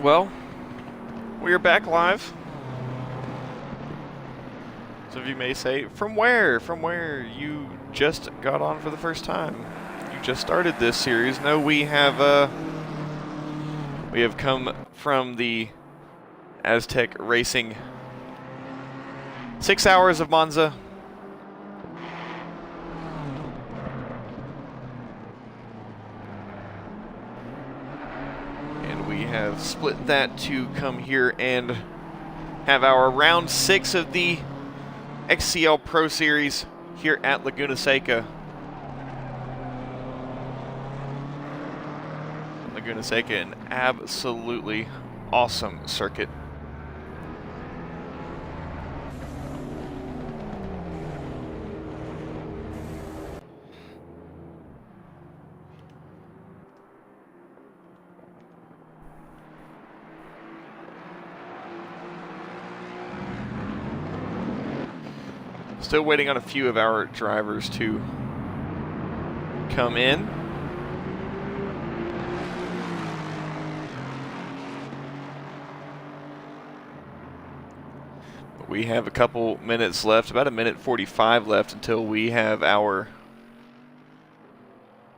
Well, we are back live. Some of you may say, from where? From where? You just got on for the first time. You just started this series. No, we have come from the Aztec Racing 6 hours of Monza. And we have split that to come here and have our round 6 of the XCL Pro Series here at Laguna Seca. Laguna Seca, an absolutely awesome circuit. Still waiting on a few of our drivers to come in. We have a couple minutes left, about a minute 45 left until we have our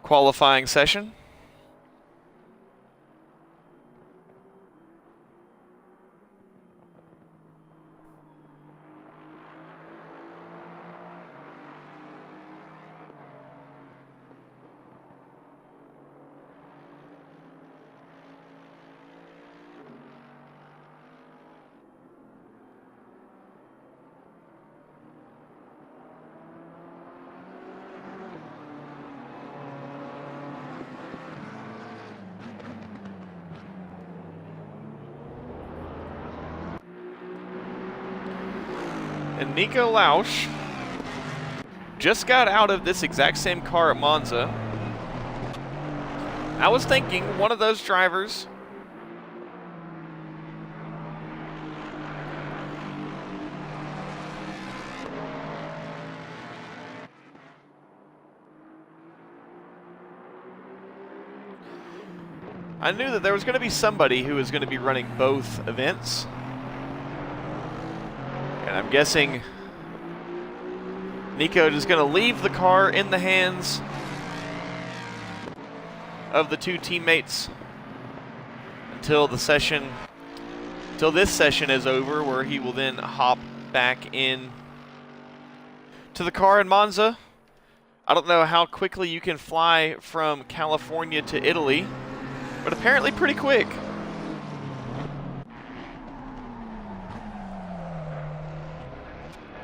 qualifying session. And Nico Lausch just got out of this exact same car at Monza. I was thinking one of those drivers I knew that there was going to be somebody who was going to be running both events. And I'm guessing Nico is going to leave the car in the hands of the two teammates until this session is over, where he will then hop back in to the car in Monza. I don't know how quickly you can fly from California to Italy, but apparently pretty quick.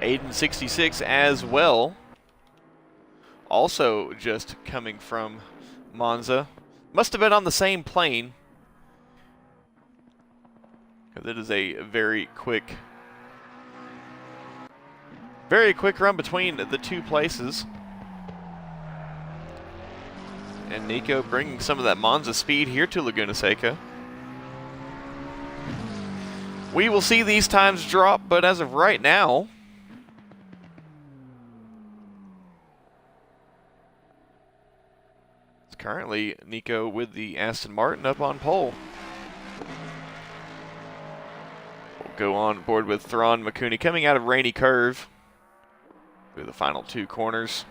Aiden 66 as well, also just coming from Monza. Must have been on the same plane, because it is a very quick run between the two places. And Nico bringing some of that Monza speed here to Laguna Seca. We will see these times drop, but as of right now, currently Nico with the Aston Martin up on pole. We'll go on board with Thrawn Makuni coming out of Rainy Curve through the final two corners.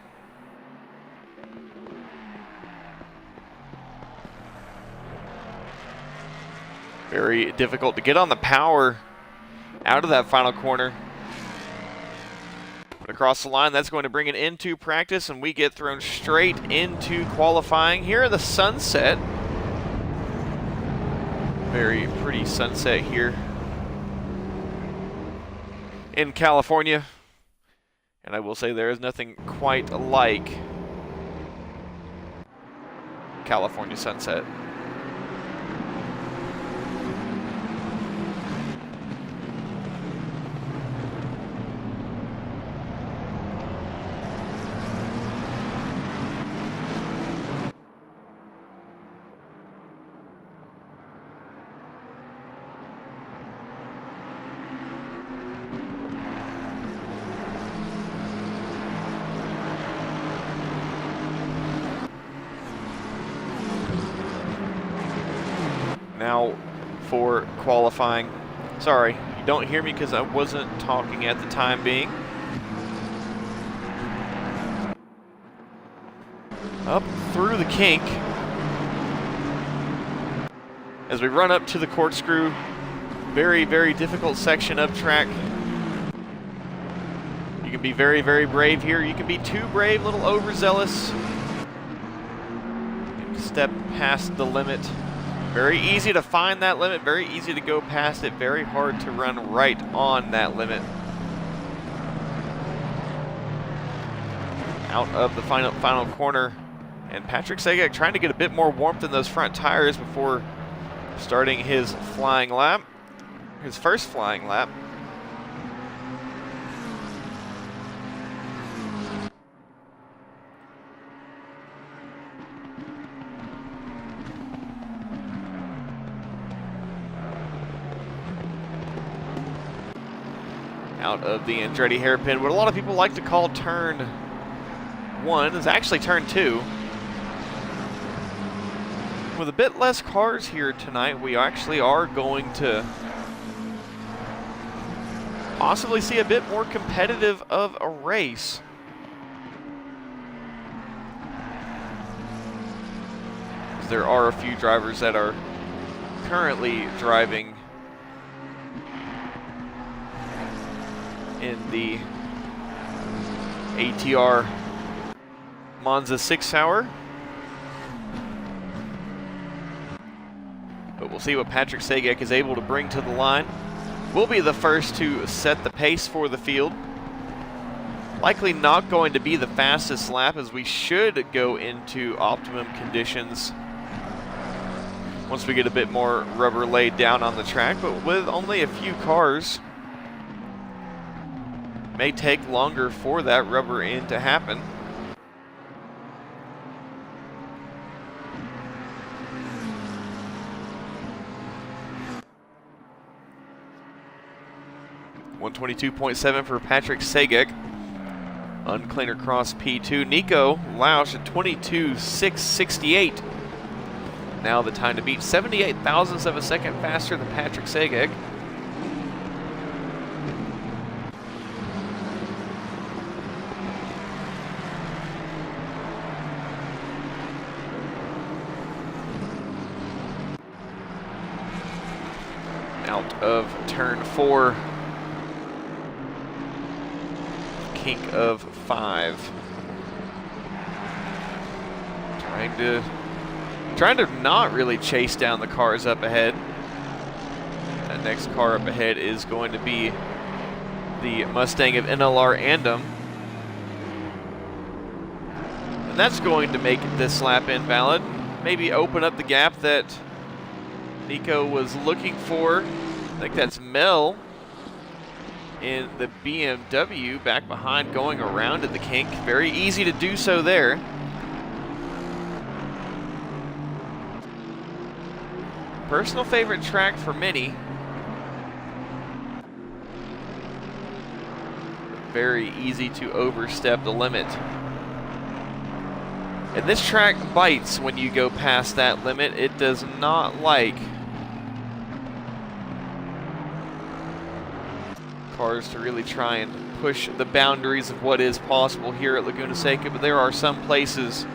Very difficult to get on the power out of that final corner. Across the line, that's going to bring it into practice, and we get thrown straight into qualifying here in the sunset. Very pretty sunset here in California. And I will say there is nothing quite like California sunset. Now, for qualifying. Sorry, you don't hear me because I wasn't talking at the time being. Up through the kink. As we run up to the corkscrew, very, very difficult section of track. You can be very, very brave here. You can be too brave, a little overzealous. Step past the limit. Very easy to find that limit, very easy to go past it, very hard to run right on that limit. Out of the final corner, and Patrick Seca trying to get a bit more warmth in those front tires before starting his flying lap, his first flying lap. Out of the Andretti hairpin, what a lot of people like to call turn 1 is actually turn 2. With a bit less cars here tonight, we actually are going to possibly see a bit more competitive of a race. There are a few drivers that are currently driving in the ATR Monza 6 Hour. But we'll see what Patrick Seca is able to bring to the line. We'll be the first to set the pace for the field. Likely not going to be the fastest lap, as we should go into optimum conditions once we get a bit more rubber laid down on the track, but with only a few cars, may take longer for that rubber in to happen. .122.7 for Patrick Seca. Uncleaner Cross P2. Nico Lausch at 22.668. Now the time to beat, 78 thousandths of a second faster than Patrick Seca. Out of turn 4. Kink of 5. Trying to not really chase down the cars up ahead. That next car up ahead is going to be the Mustang of NLR Andom. And that's going to make this lap invalid. Maybe open up the gap that Nico was looking for. I think that's Mel in the BMW back behind, going around at the kink. Very easy to do so there. Personal favorite track for many. Very easy to overstep the limit. And this track bites when you go past that limit. It does not like cars to really try and push the boundaries of what is possible here at Laguna Seca, but there are some places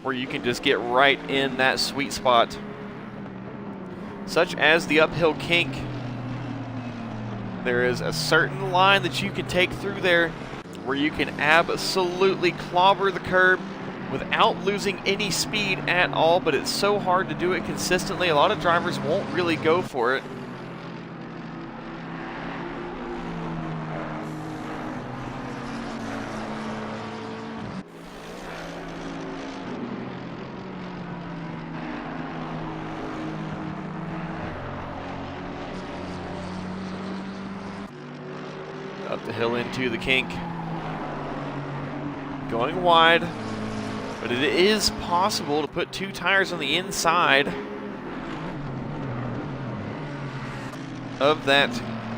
where you can just get right in that sweet spot, such as the uphill kink. There is a certain line that you can take through there where you can absolutely clobber the curb without losing any speed at all, but it's so hard to do it consistently. A lot of drivers won't really go for it. Up the hill into the kink. Going wide, but it is possible to put 2 tires on the inside of that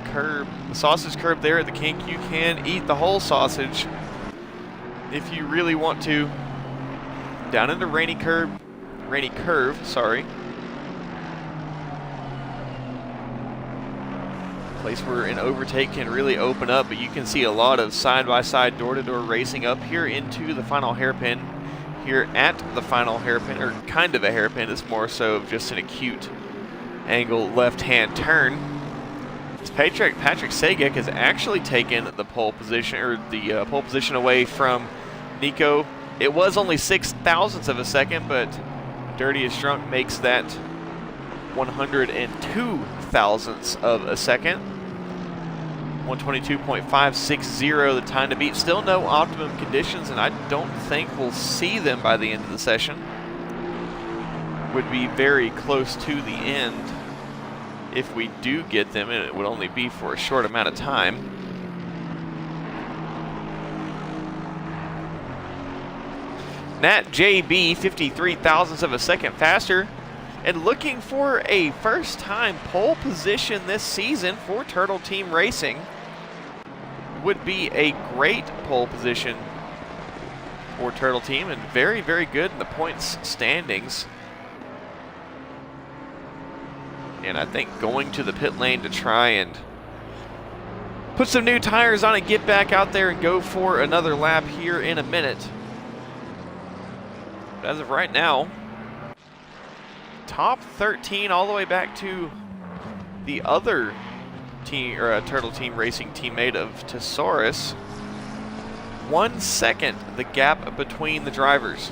curb, the sausage curb there at the kink. You can eat the whole sausage if you really want to. Down into Rainy Curve, sorry. place where an overtake can really open up, but you can see a lot of side-by-side, door-to-door racing up here into the final hairpin. Here at the final hairpin, or kind of a hairpin, it's more so just an acute angle left-hand turn. Patrick Seca has actually taken the pole position, or the pole position away from Nico. It was only 0.06 of a second, but Dirtiest Drunk makes that 102 thousandths of a second. 122.560 the time to beat. Still no optimum conditions, and I don't think we'll see them by the end of the session. Would be very close to the end if we do get them, and it would only be for a short amount of time. Nat JB 53 thousandths of a second faster, and looking for a first-time pole position this season for Turtle Team Racing. Would be a great pole position for Turtle Team, and very, very good in the points standings. And I think going to the pit lane to try and put some new tires on and get back out there and go for another lap here in a minute. But as of right now, top 13 all the way back to the other team, or Turtle Team Racing teammate of Tesaurus. 1 second the gap between the drivers.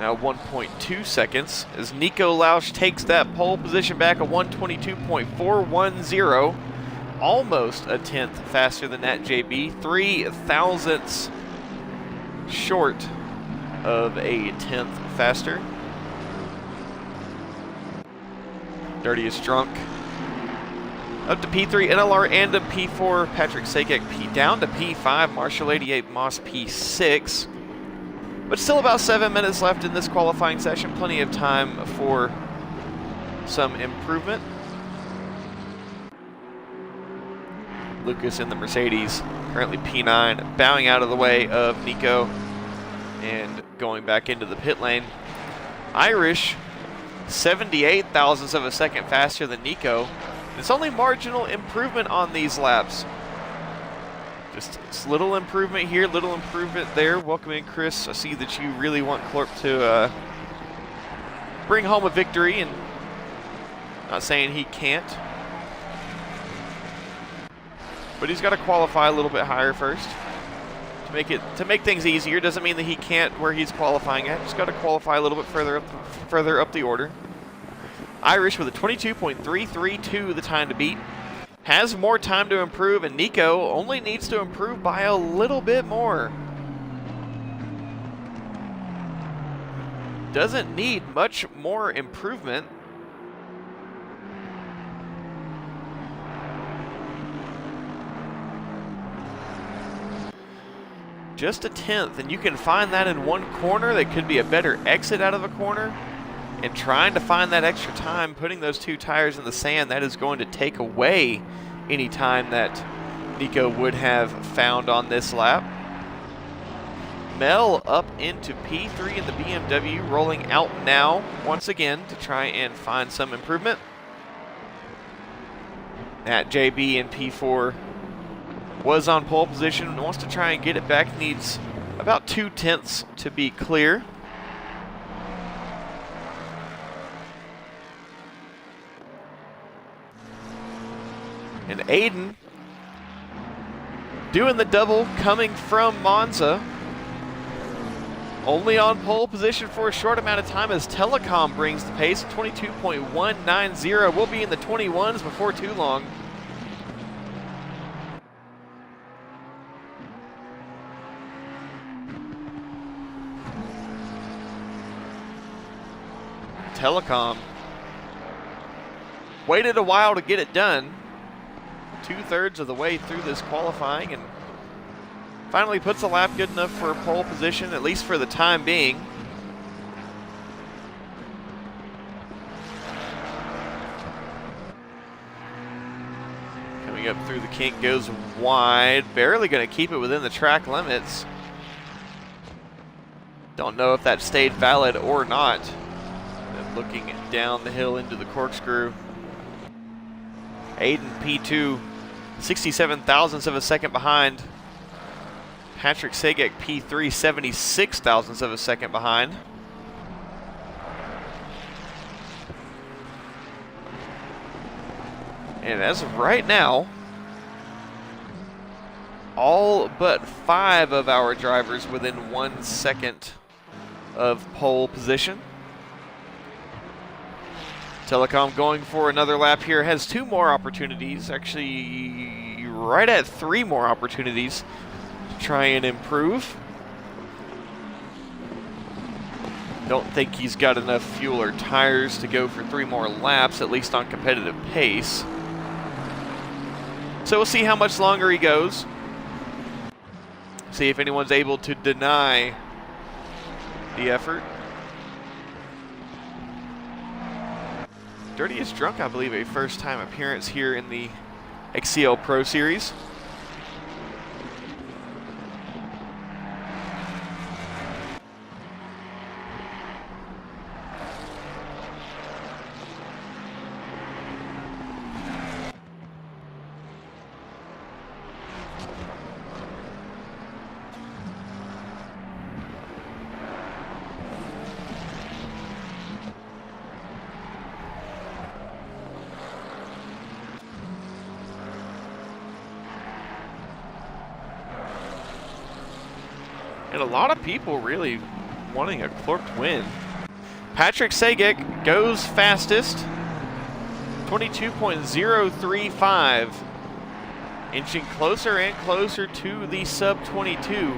Now 1.2 seconds as Nico Lausch takes that pole position back at 122.410. Almost a tenth faster than that JB. 3 thousandths short of a tenth faster. Dirtiest Drunk up to P3, NLR and to P4, Patrick Sakek P down to P5, Marshall 88 Moss P6. But still about 7 minutes left in this qualifying session. Plenty of time for some improvement. Lucas in the Mercedes, currently P9, bowing out of the way of Nico and going back into the pit lane. Irish, 78 thousandths of a second faster than Nico. It's only marginal improvement on these laps. Just little improvement here, little improvement there. Welcome in, Chris. I see that you really want Clark to bring home a victory, and not saying he can't. But he's got to qualify a little bit higher first to make things easier. Doesn't mean that he can't where he's qualifying at. Just got to qualify a little bit further up the order. Irish with a 22.332 the time to beat. Has more time to improve, and Nico only needs to improve by a little bit more. Doesn't need much more improvement. Just a tenth, and you can find that in one corner. That could be a better exit out of a corner. And trying to find that extra time, putting those two tires in the sand, that is going to take away any time that Nico would have found on this lap. Mel up into P3 in the BMW, rolling out now once again to try and find some improvement. At JB in P4 was on pole position, wants to try and get it back, needs about 2 tenths to be clear. And Aiden doing the double coming from Monza. Only on pole position for a short amount of time as Telecom brings the pace. 22.190. We'll be in the 21s before too long. Telecom waited a while to get it done. 2/3 of the way through this qualifying, and finally puts a lap good enough for a pole position, at least for the time being. Coming up through the kink, goes wide, barely going to keep it within the track limits. Don't know if that stayed valid or not. And looking down the hill into the corkscrew. Aiden P2, 67 thousandths of a second behind. Patrick Seca P3, 76 thousandths of a second behind. And as of right now, all but 5 of our drivers within 1 second of pole position. Telecom going for another lap here, has 2 more opportunities, actually right at 3 more opportunities to try and improve. Don't think he's got enough fuel or tires to go for 3 more laps, at least on competitive pace. So we'll see how much longer he goes. See if anyone's able to deny the effort. Dirtiest Drunk, I believe, a first-time appearance here in the XCL Pro Series. And a lot of people really wanting a Clorked win. Patrick Segic goes fastest, 22.035, inching closer and closer to the sub 22.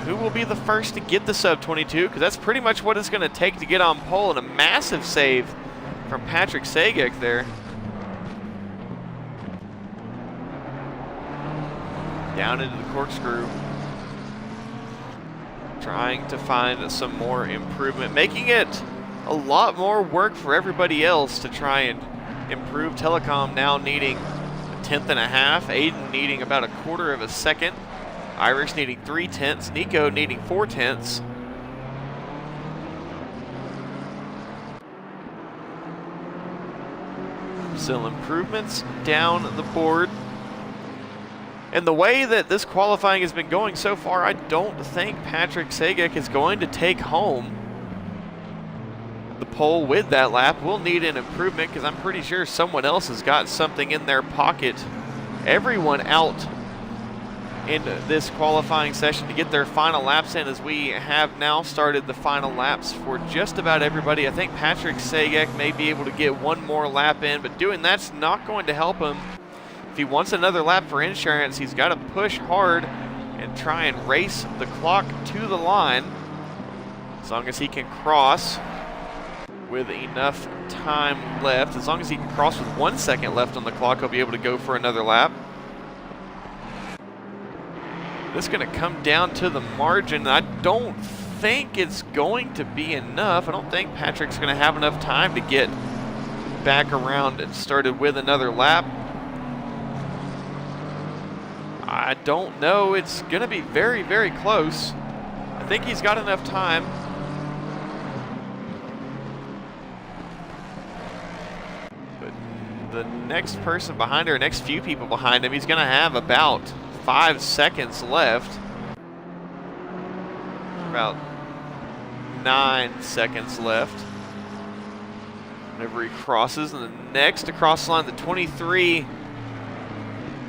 Who will be the first to get the sub 22? Because that's pretty much what it's going to take to get on pole, and a massive save from Patrick Segic there. Down into the corkscrew. Trying to find some more improvement, making it a lot more work for everybody else to try and improve. Telecom now needing 1/10 and a half, Aiden needing about 1/4 of a second, Irish needing 3/10, Nico needing 4/10. Still improvements down the board. And the way that this qualifying has been going so far, I don't think Patrick Segic is going to take home the pole with that lap. We'll need an improvement because I'm pretty sure someone else has got something in their pocket. Everyone out in this qualifying session to get their final laps in, as we have now started the final laps for just about everybody. I think Patrick Segic may be able to get 1 more lap in, but doing that's not going to help him. If he wants another lap for insurance, he's got to push hard and try and race the clock to the line. As long as he can cross with enough time left, as long as he can cross with 1 second left on the clock, he'll be able to go for another lap. This is going to come down to the margin. I don't think it's going to be enough. I don't think Patrick's going to have enough time to get back around and started with another lap. I don't know. It's going to be very, very close. I think he's got enough time. But the next person behind her, next few people behind him, he's going to have about 5 seconds left. About 9 seconds left. Whenever he crosses, and the next to cross the line, the 23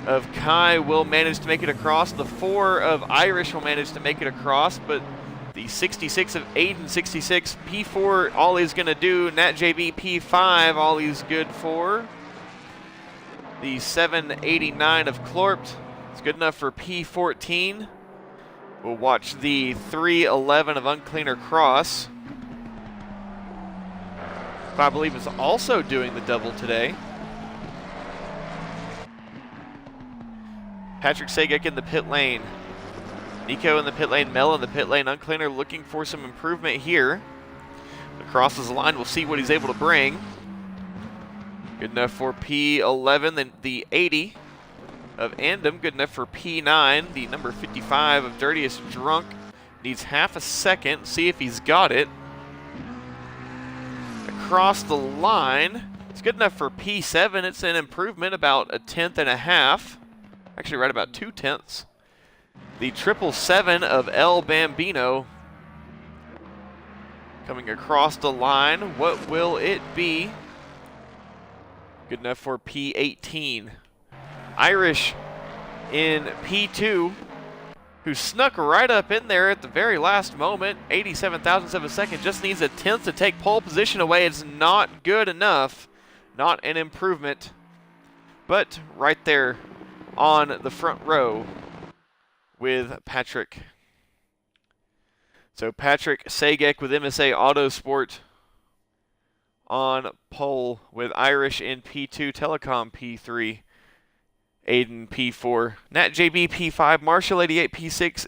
of Kai will manage to make it across. The 4 of Irish will manage to make it across, but the 66 of Aiden, 66, P4, all he's going to do. Nat JB, P5, all he's good for. The 789 of Clorpt is good enough for P14. We'll watch the 311 of Uncleaner Cross, who I believe is also doing the double today. Patrick Segic in the pit lane. Nico in the pit lane, Mel in the pit lane. Uncleaner looking for some improvement here. Crosses the line, we'll see what he's able to bring. Good enough for P11, then the 80 of Andom. Good enough for P9. The number 55 of Dirtiest Drunk needs half a second. See if he's got it. Across the line, It's good enough for P7. It's an improvement, about a tenth and a half. Actually, right about 2/10. The 777 of El Bambino coming across the line. What will it be? Good enough for P18. Irish in P2, who snuck right up in there at the very last moment. 87 thousandths of a second, just needs a tenth to take pole position away. It's not good enough, not an improvement, but right there on the front row with Patrick. So Patrick Seca with MSA Autosport on pole, with Irish in P2, Telecom P3, Aiden P4, Nat JB P5, Marshall 88 P6,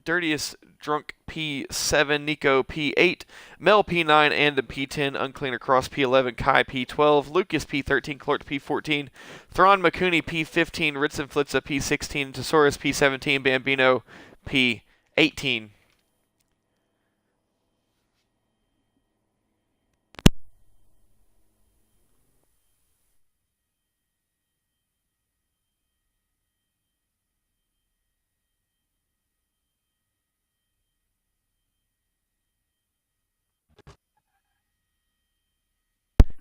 Dirtiest Drunk P7, Nico P8, Mel P9, and P10, Uncleaner Cross P11, Kai P12, Lucas P13, Clark P14, Thron McCooney P15, Ritson Flitza P16, Tesaurus P17, Bambino P18.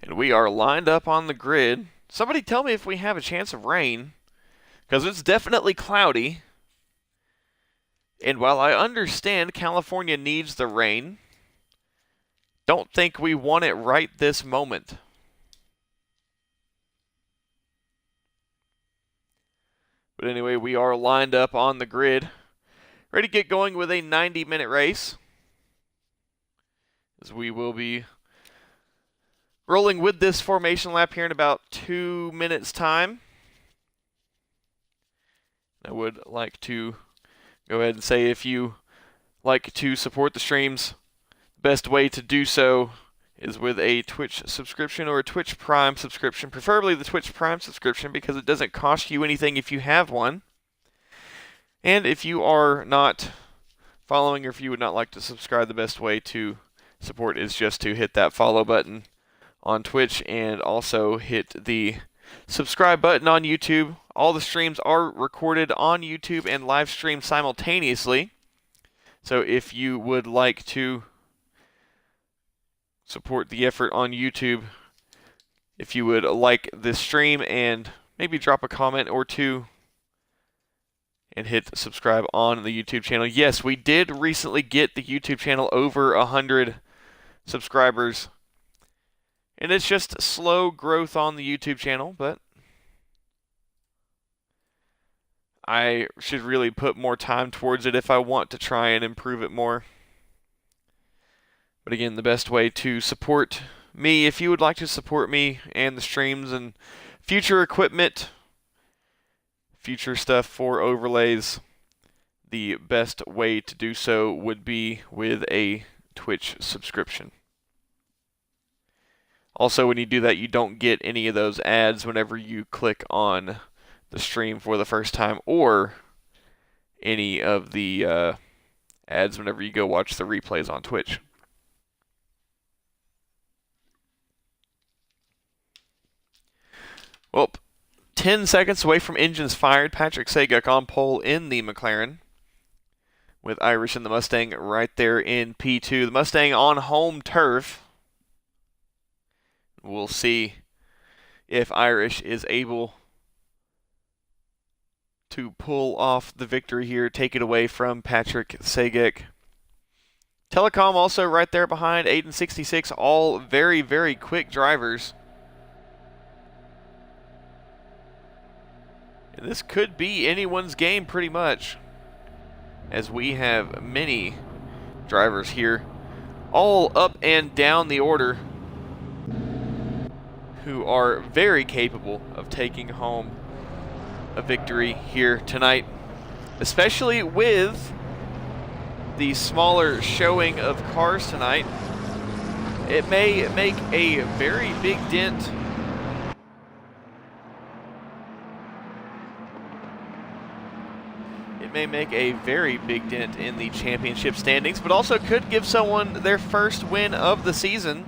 And we are lined up on the grid. Somebody tell me if we have a chance of rain, because it's definitely cloudy. And while I understand California needs the rain, don't think we want it right this moment. But anyway, we are lined up on the grid, ready to get going with a 90-minute race, as we will be rolling with this formation lap here in about 2 minutes' time. I would like to go ahead and say, if you like to support the streams, the best way to do so is with a Twitch subscription or a Twitch Prime subscription, preferably the Twitch Prime subscription, because it doesn't cost you anything if you have one. And if you are not following, or if you would not like to subscribe, the best way to support is just to hit that follow button on Twitch and also hit the subscribe button on YouTube. All the streams are recorded on YouTube and live streamed simultaneously. So if you would like to support the effort on YouTube, if you would like this stream and maybe drop a comment or two and hit subscribe on the YouTube channel. Yes, we did recently get the YouTube channel over 100 subscribers. And it's just slow growth on the YouTube channel, but I should really put more time towards it if I want to try and improve it more. But again, the best way to support me, if you would like to support me and the streams and future equipment, future stuff for overlays, the best way to do so would be with a Twitch subscription. Also, when you do that, you don't get any of those ads whenever you click on the stream for the first time, or any of the ads whenever you go watch the replays on Twitch. Well, 10 seconds away from engines fired. Patrick Seca on pole in the McLaren, with Irish and the Mustang right there in P2. The Mustang on home turf. We'll see if Irish is able to pull off the victory here, take it away from Patrick Segic. Telecom also right there behind Aiden 66, all very, very quick drivers. And this could be anyone's game pretty much, as we have many drivers here, all up and down the order, who are very capable of taking home a victory here tonight, especially with the smaller showing of cars tonight. It may make a very big dent in the championship standings, but also could give someone their first win of the season.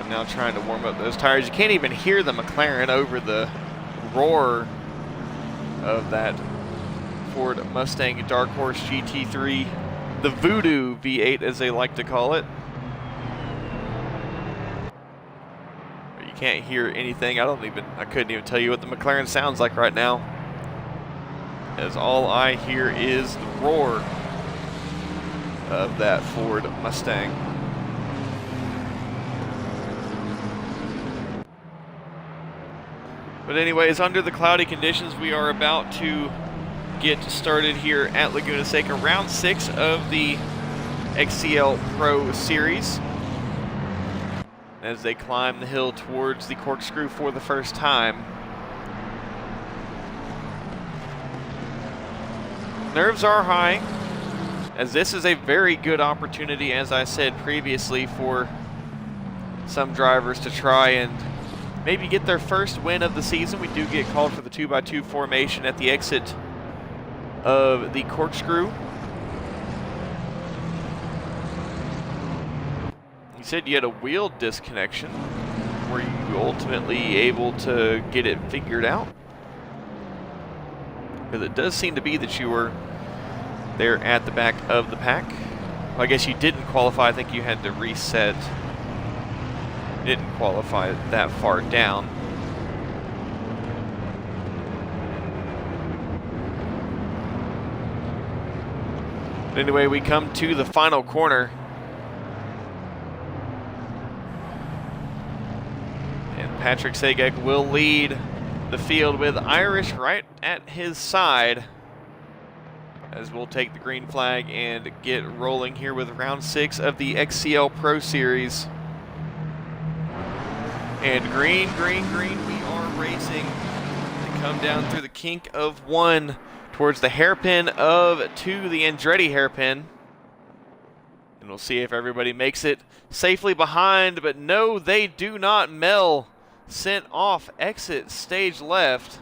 Now trying to warm up those tires. You can't even hear the McLaren over the roar of that Ford Mustang Dark Horse GT3, the Voodoo V8 as they like to call it. You can't hear anything. I couldn't even tell you what the McLaren sounds like right now, as all I hear is the roar of that Ford Mustang. But anyways, under the cloudy conditions, we are about to get started here at Laguna Seca, round 6 of the XCL Pro Series, as they climb the hill towards the corkscrew for the first time. Nerves are high, as this is a very good opportunity, as I said previously, for some drivers to try and maybe get their first win of the season. We do get called for the 2x2 formation at the exit of the corkscrew. You said you had a wheel disconnection. Were you ultimately able to get it figured out? Because it does seem to be that you were there at the back of the pack. Well, I guess you didn't qualify. I think you had to reset. Didn't qualify that far down. But anyway, we come to the final corner. And Patrick Seca will lead the field with Irish right at his side, as we'll take the green flag and get rolling here with round 6 of the XCL Pro Series. And green, green, green, we are racing to come down through the kink of 1 towards the hairpin of 2, the Andretti hairpin. And we'll see if everybody makes it safely behind, but no, they do not. Mel sent off exit stage left.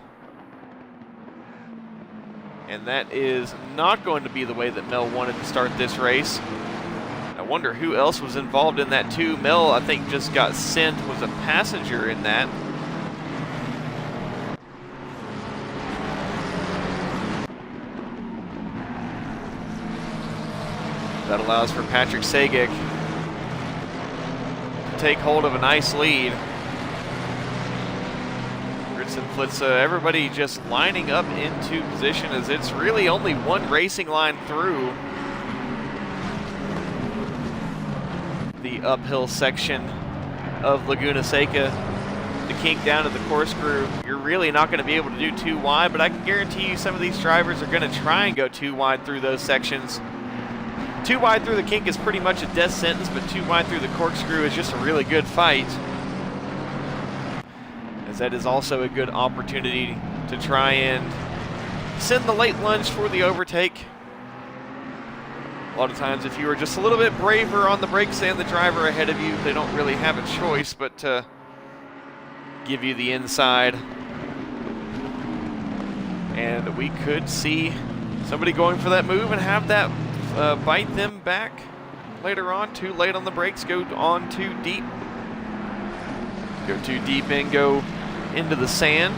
And that is not going to be the way that Mel wanted to start this race. I wonder who else was involved in that too. Mel, I think, just got sent, was a passenger in that. That allows for Patrick Seca to take hold of a nice lead. Everybody just lining up into position, as it's really only one racing line through the uphill section of Laguna Seca. The kink down to the corkscrew, you're really not going to be able to do too wide, but I can guarantee you some of these drivers are going to try and go too wide through those sections. Too wide through the kink is pretty much a death sentence, but too wide through the corkscrew is just a really good fight, as that is also a good opportunity to try and send the late lunge for the overtake. A lot of times, if you are just a little bit braver on the brakes than the driver ahead of you, they don't really have a choice but to give you the inside. And we could see somebody going for that move and have that bite them back later on. Too late on the brakes, go on too deep. Go too deep and go into the sand.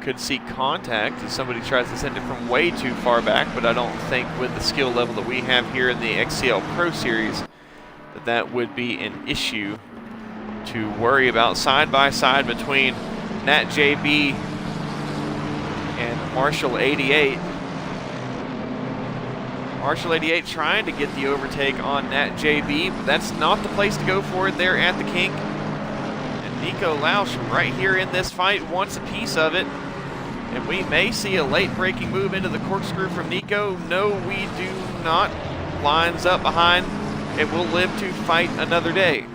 Could see contact if somebody tries to send it from way too far back, but I don't think with the skill level that we have here in the XCL Pro Series that that would be an issue to worry about. Side by side between Nat JB and Marshall 88. Marshall 88 trying to get the overtake on Nat JB, but that's not the place to go for it there at the kink. And Nico Lausch right here in this fight wants a piece of it. And we may see a late braking move into the corkscrew from Nico. No, we do not. Lines up behind. It will live to fight another day.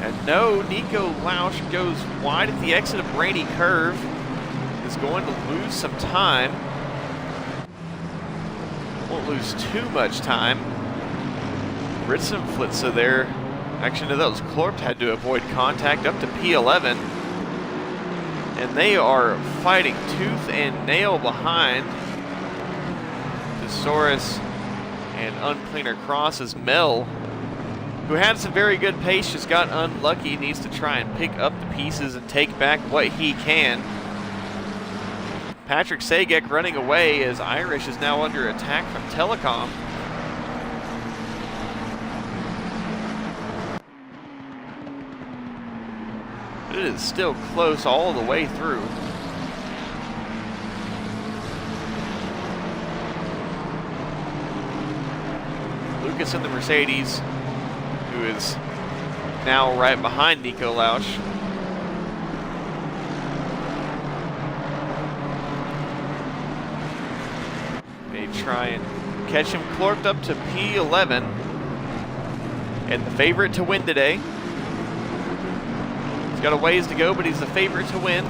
And no, Nico Lausch goes wide at the exit of Brainy Curve. Is going to lose some time. Won't lose too much time. Ritzenflitze there. Actually, no, that was Klorpt, had to avoid contact up to P11. And they are fighting tooth and nail behind. Luchasaurus and Uncleaner Cross as Mel, who had some very good pace, just got unlucky, needs to try and pick up the pieces and take back what he can. Patrick Seca running away as Irish is now under attack from Telecom. But it is still close all the way through. Lucas in the Mercedes, who is now right behind Nico Lausch. They try and catch him cloaked up to P11. And the favorite to win today. He's got a ways to go, but he's the favorite to win.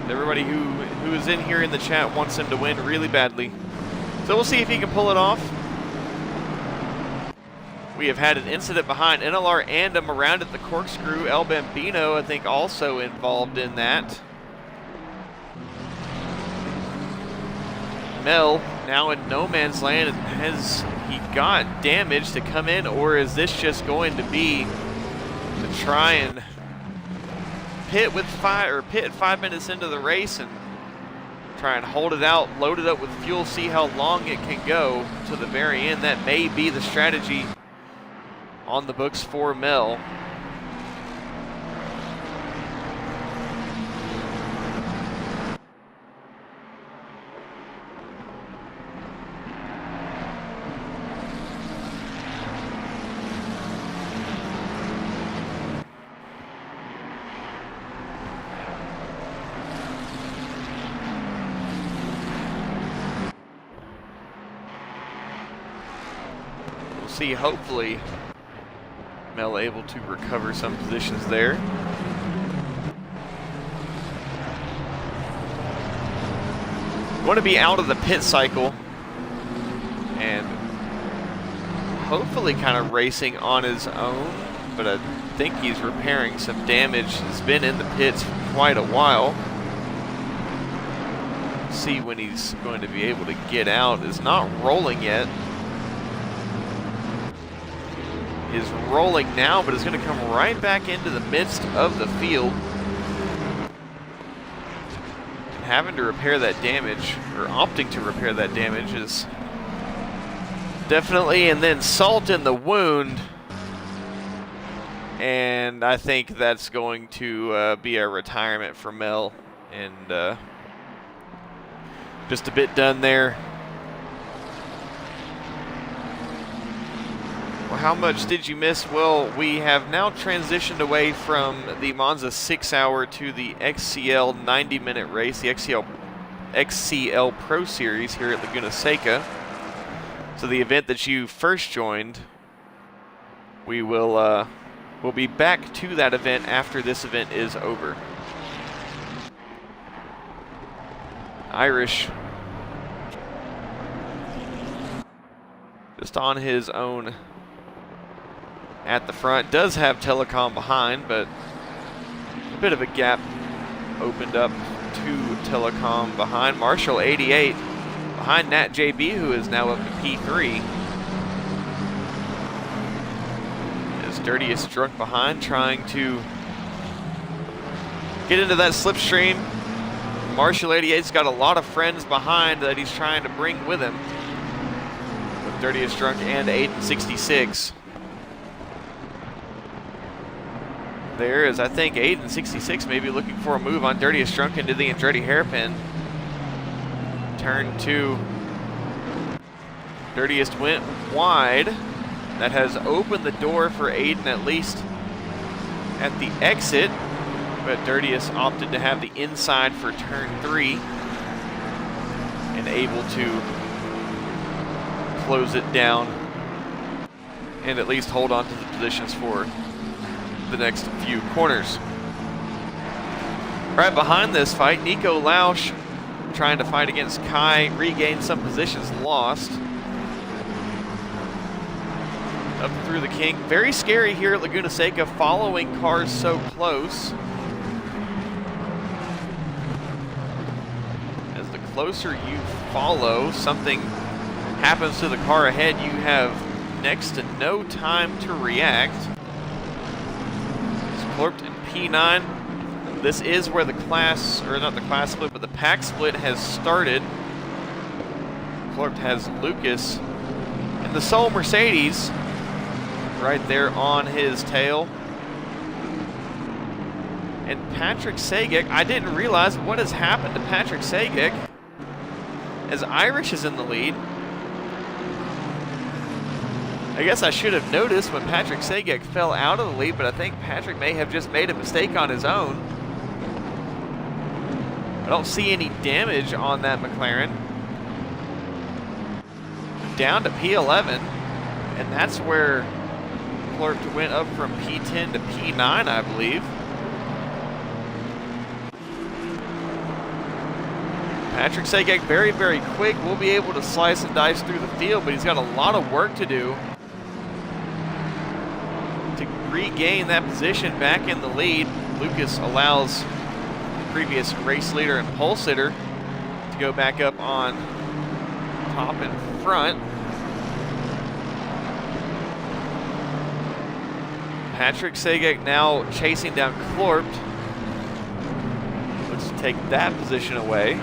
Everybody who is in here in the chat wants him to win really badly. So we'll see if he can pull it off. We have had an incident behind NLR and him around at the corkscrew. El Bambino, I think, also involved in that. Mel now in no man's land. Has he got damage to come in, or is this just going to be to try and pit with 5 minutes into the race and try and hold it out, load it up with fuel, see how long it can go to the very end? That may be the strategy on the books for Mel. We'll see, hopefully Mel able to recover some positions there. Going to be out of the pit cycle and hopefully kind of racing on his own, but I think he's repairing some damage. He's been in the pits for quite a while. See when he's going to be able to get out. Is not rolling yet. Is rolling now, but is going to come right back into the midst of the field. And having to repair that damage, or opting to repair that damage, is definitely, and then salt in the wound. And I think that's going to be a retirement for Mel. And just a bit done there. How much did you miss? Well, we have now transitioned away from the Monza 6-hour to the XCL 90-minute race, the XCL Pro Series here at Laguna Seca. So the event that you first joined, we will we'll be back to that event after this event is over. Irish just on his own at the front. Does have Telecom behind, but a bit of a gap opened up to Telecom behind. Marshall 88 behind Nat JB, who is now up to P3. As Dirtiest Drunk behind, trying to get into that slipstream. Marshall 88's got a lot of friends behind that he's trying to bring with him, with Dirtiest Drunk and Aiden 66. There is, I think, Aiden 66 maybe looking for a move on Dirtiest Drunk into the Andretti hairpin. Turn 2. Dirtiest went wide. That has opened the door for Aiden, at least at the exit. But Dirtiest opted to have the inside for turn 3. And able to close it down and at least hold on to the positions for the next few corners. Right behind this fight, Nico Lausch trying to fight against Kai, regain some positions lost. Up through the kink. Very scary here at Laguna Seca, following cars so close. As the closer you follow, something happens to the car ahead, you have next to no time to react. It's Clorpt in P9. This is where the class, or not the class split, but the pack split has started. Clorpt has Lucas in the sole Mercedes right there on his tail. And Patrick Seca, I didn't realize what has happened to Patrick Seca as Irish is in the lead. I guess I should have noticed when Patrick Seca fell out of the lead, but I think Patrick may have just made a mistake on his own. I don't see any damage on that McLaren. Down to P11, and that's where Clorpt went up from P10 to P9, I believe. Patrick Seca very, very quick. Will be able to slice and dice through the field, but he's got a lot of work to do to regain that position back in the lead. Lucas allows previous race leader and pole sitter to go back up on top and front. Patrick Seca now chasing down Clorpt. Looks to take that position away.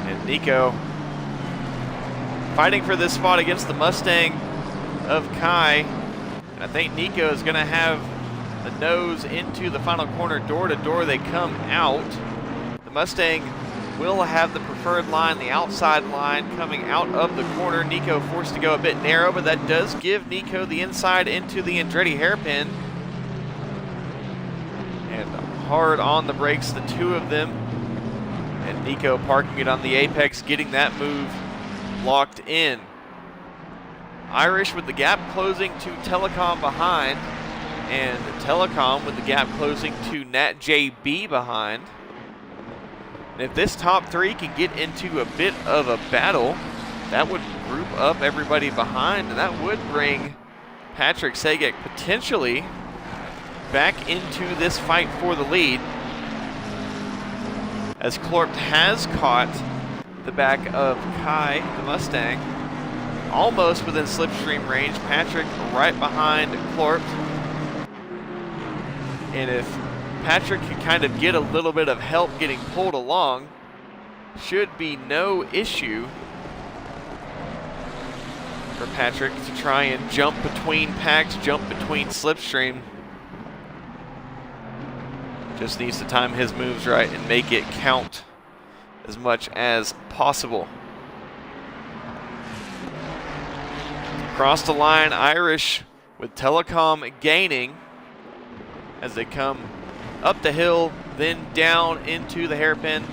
And Nico fighting for this spot against the Mustang of Kai. And I think Nico is going to have the nose into the final corner. Door to door they come out. The Mustang will have the preferred line, the outside line coming out of the corner. Nico forced to go a bit narrow, but that does give Nico the inside into the Andretti hairpin. And hard on the brakes, the two of them. And Nico parking it on the apex, getting that move locked in. Irish with the gap closing to Telecom behind, and Telecom with the gap closing to Nat JB behind. And if this top three can get into a bit of a battle, that would group up everybody behind, and that would bring Patrick Seca potentially back into this fight for the lead, as Clorpt has caught the back of Kai, the Mustang, almost within slipstream range. Patrick right behind Clorpt. And if Patrick can kind of get a little bit of help getting pulled along, should be no issue for Patrick to try and jump between packs, jump between slipstream. Just needs to time his moves right and make it count as much as possible. Across the line, Irish with Telecom gaining as they come up the hill, then down into the hairpin.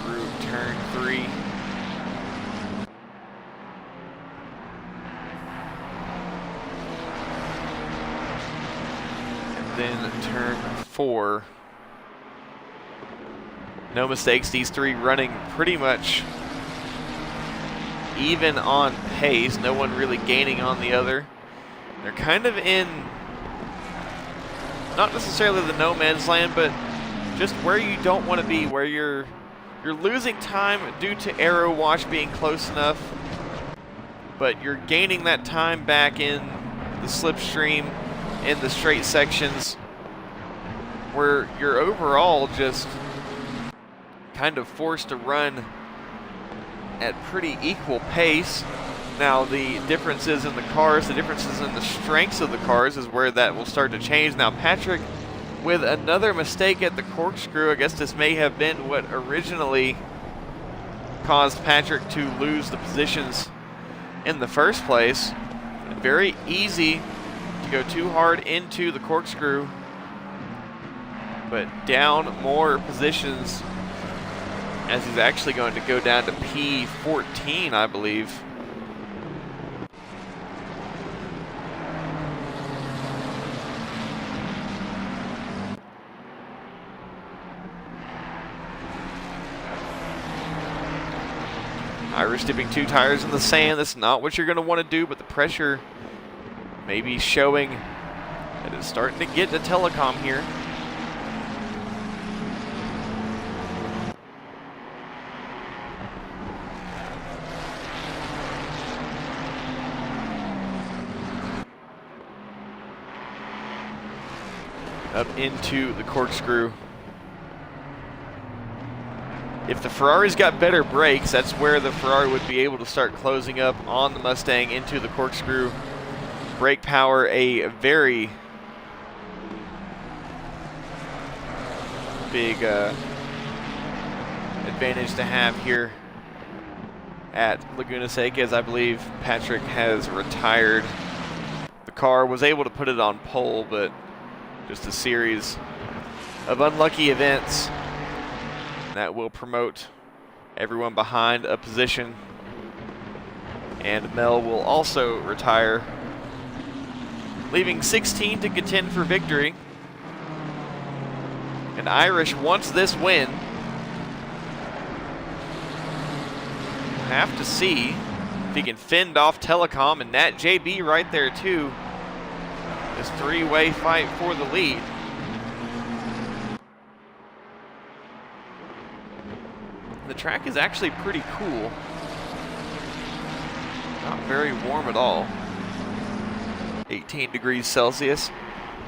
Through turn 3. And then turn 4. No mistakes, these three running pretty much even on pace, no one really gaining on the other. They're kind of in, not necessarily the no man's land, but just where you don't want to be, where you're losing time due to aero wash being close enough, but you're gaining that time back in the slipstream, in the straight sections, where you're overall just kind of forced to run at pretty equal pace. Now the differences in the cars, the differences in the strengths of the cars is where that will start to change. Now Patrick with another mistake at the corkscrew. I guess this may have been what originally caused Patrick to lose the positions in the first place. Very easy to go too hard into the corkscrew, but down more positions, as he's actually going to go down to P14, I believe. Irish dipping 2 tires in the sand. That's not what you're going to want to do, but the pressure may be showing that it's starting to get to Telecom here. Up into the corkscrew. If the Ferrari's got better brakes, that's where the Ferrari would be able to start closing up on the Mustang into the corkscrew. Brake power, a very big advantage to have here at Laguna Seca, as I believe Patrick has retired. The car was able to put it on pole, but just a series of unlucky events that will promote everyone behind a position. And Mel will also retire, leaving 16 to contend for victory. And Irish wants this win. We'll have to see if he can fend off Telecom, and Nat JB right there too. This three-way fight for the lead. The track is actually pretty cool. Not very warm at all. 18 degrees Celsius,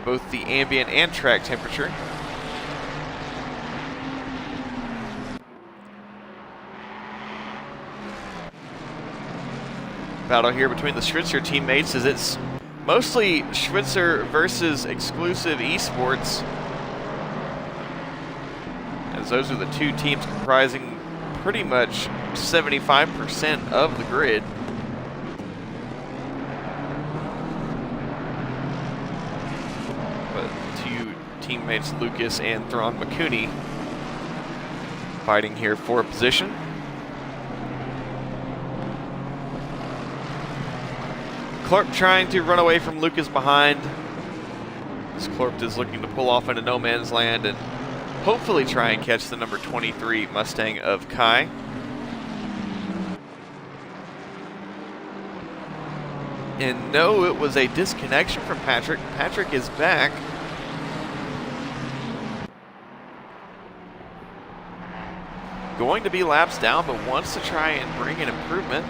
both the ambient and track temperature. Battle here between the Schwitzer teammates, as it's mostly Schwitzer versus Exclusive Esports, as those are the two teams comprising pretty much 75% of the grid. But two teammates, Lucas and Thron McCooney, fighting here for a position. Clark trying to run away from Lucas behind. This Clark is looking to pull off into no man's land and hopefully try and catch the number 23 Mustang of Kai. And no, it was a disconnection from Patrick. Patrick is back. Going to be laps down, but wants to try and bring an improvement,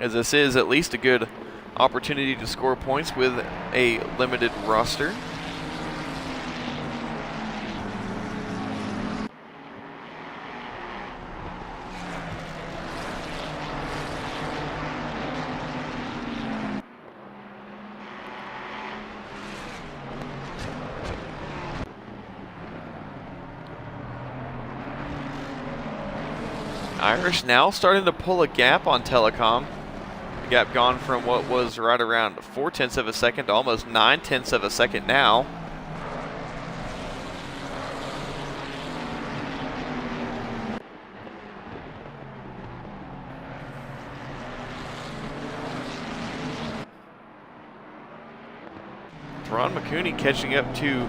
as this is at least a good opportunity to score points with a limited roster. Irish now starting to pull a gap on Telecom. The gap gone from what was right around 0.4 of a second to almost 0.9 of a second now. Thron McCooney catching up to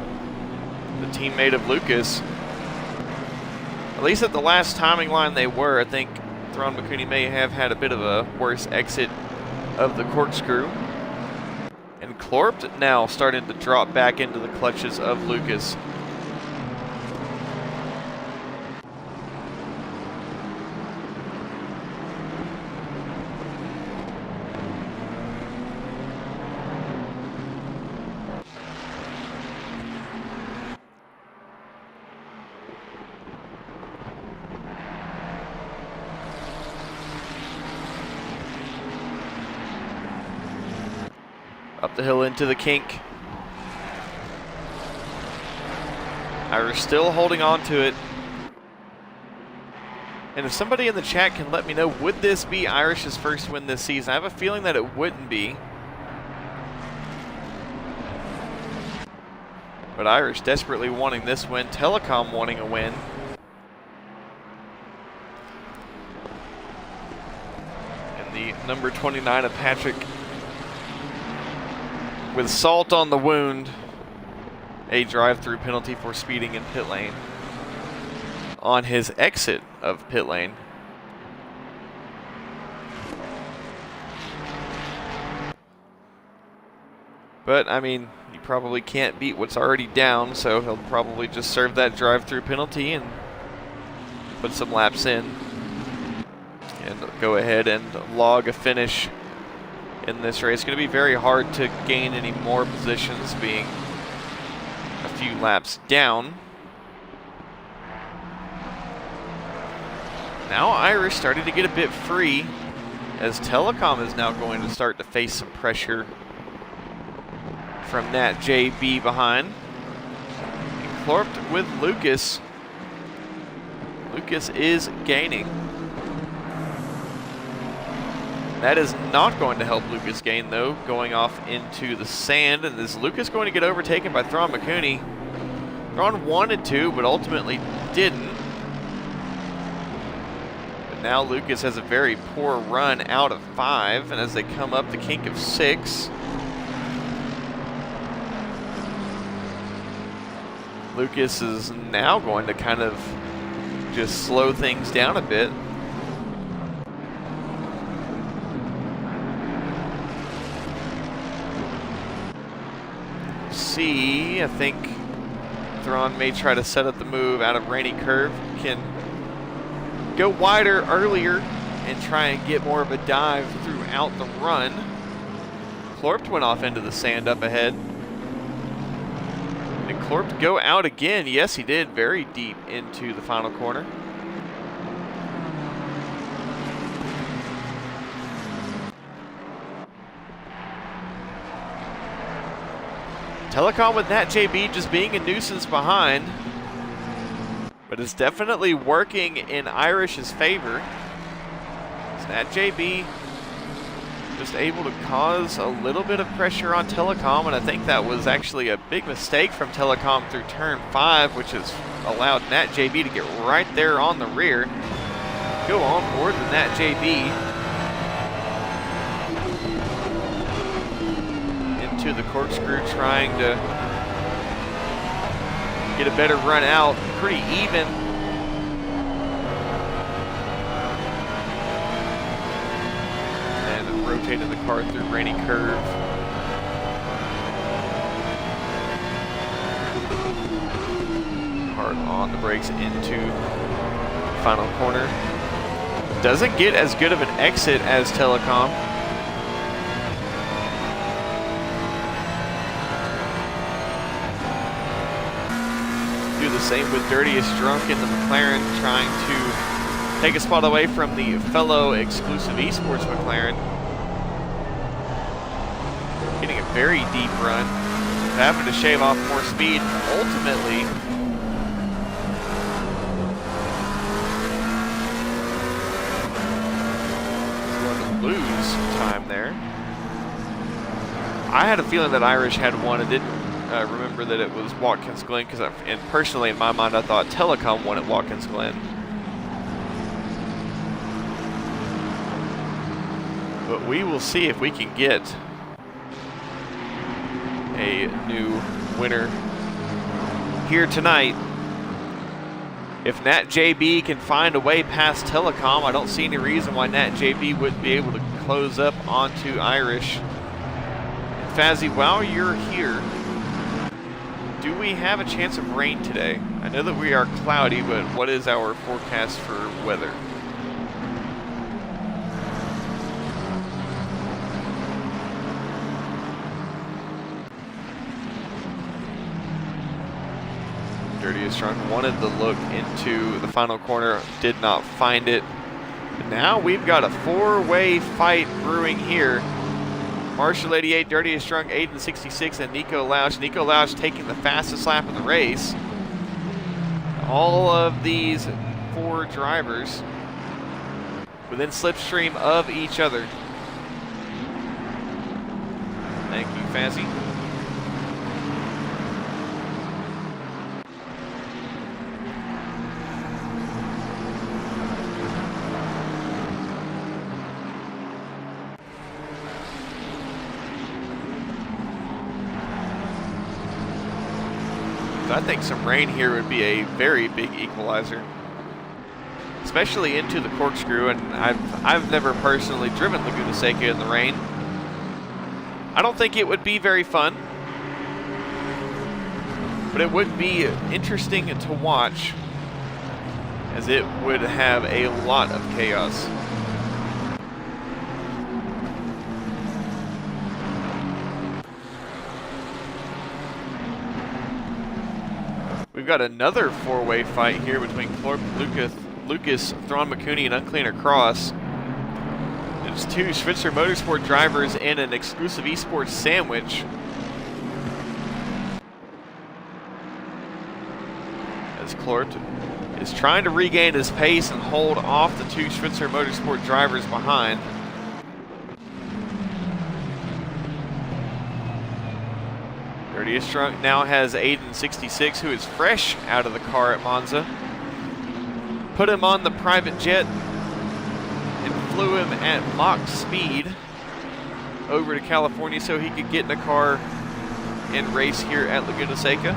the teammate of Lucas. At least at the last timing line they were. I think Thron McCooney may have had a bit of a worse exit of the corkscrew. And Clorpt now starting to drop back into the clutches of Lucas. Up the hill into the kink. Irish still holding on to it. And if somebody in the chat can let me know, would this be Irish's first win this season? I have a feeling that it wouldn't be. But Irish desperately wanting this win. Telecom wanting a win. And the number 29 of Patrick, with salt on the wound, a drive-through penalty for speeding in pit lane on his exit of pit lane. But, I mean, you probably can't beat what's already down, so he'll probably just serve that drive-through penalty and put some laps in and go ahead and log a finish in this race. It's going to be very hard to gain any more positions, being a few laps down. Now Irish starting to get a bit free, as Telecom is now going to start to face some pressure from Nat JB behind. And Clorpt with Lucas. Lucas is gaining. That is not going to help Lucas gain, though, going off into the sand. And is Lucas going to get overtaken by Thrawn McCooney? Thrawn wanted to, but ultimately didn't. But now Lucas has a very poor run out of 5, and as they come up the kink of 6, Lucas is now going to kind of just slow things down a bit. See, I think Thrawn may try to set up the move out of Rainy Curve. Can go wider earlier and try and get more of a dive throughout the run. Clorpt went off into the sand up ahead. Did Clorpt go out again? Yes, he did. Very deep into the final corner. Telecom with Nat JB just being a nuisance behind, but it's definitely working in Irish's favor. It's Nat JB just able to cause a little bit of pressure on Telecom, and I think that was actually a big mistake from Telecom through turn 5, which has allowed Nat JB to get right there on the rear. Go on board with Nat JB. To the corkscrew, trying to get a better run out. Pretty even. And rotated the car through Rainy Curve. Hard on the brakes into final corner. Doesn't get as good of an exit as Telecom. The same with Dirtiest Drunk in the McLaren, trying to take a spot away from the fellow exclusive esports McLaren. Getting a very deep run, having to shave off more speed. Ultimately, going to lose time there. I had a feeling that Irish had won. It didn't remember that it was Watkins Glen, because and personally in my mind I thought Telecom won at Watkins Glen. But we will see if we can get a new winner here tonight. If Nat JB can find a way past Telecom, I don't see any reason why Nat JB wouldn't be able to close up onto Irish. And Fazzy, while you're here, do we have a chance of rain today? I know that we are cloudy, but what is our forecast for weather? Dirtiest Drunk wanted to look into the final corner, did not find it. But now we've got a 4-way fight brewing here. Marshall 88, Dirtiest Drunk, Aiden 66, and Nico Lausch. Nico Lausch taking the fastest lap of the race. All of these 4 drivers within slipstream of each other. Thank you, Fazzy. I think some rain here would be a very big equalizer, especially into the corkscrew. And I've never personally driven Laguna Seca in the rain, I don't think it would be very fun, but it would be interesting to watch, as it would have a lot of chaos. We've got another four-way fight here between Clark, Lucas, Thrawn McCooney, and Uncleaner Cross. It's two Schwitzer Motorsport drivers and an exclusive esports sandwich. As Clark is trying to regain his pace and hold off the two Schwitzer Motorsport drivers behind. Dirtiest Drunk now has Aiden66, who is fresh out of the car at Monza. Put him on the private jet and flew him at Mach speed over to California so he could get in a car and race here at Laguna Seca.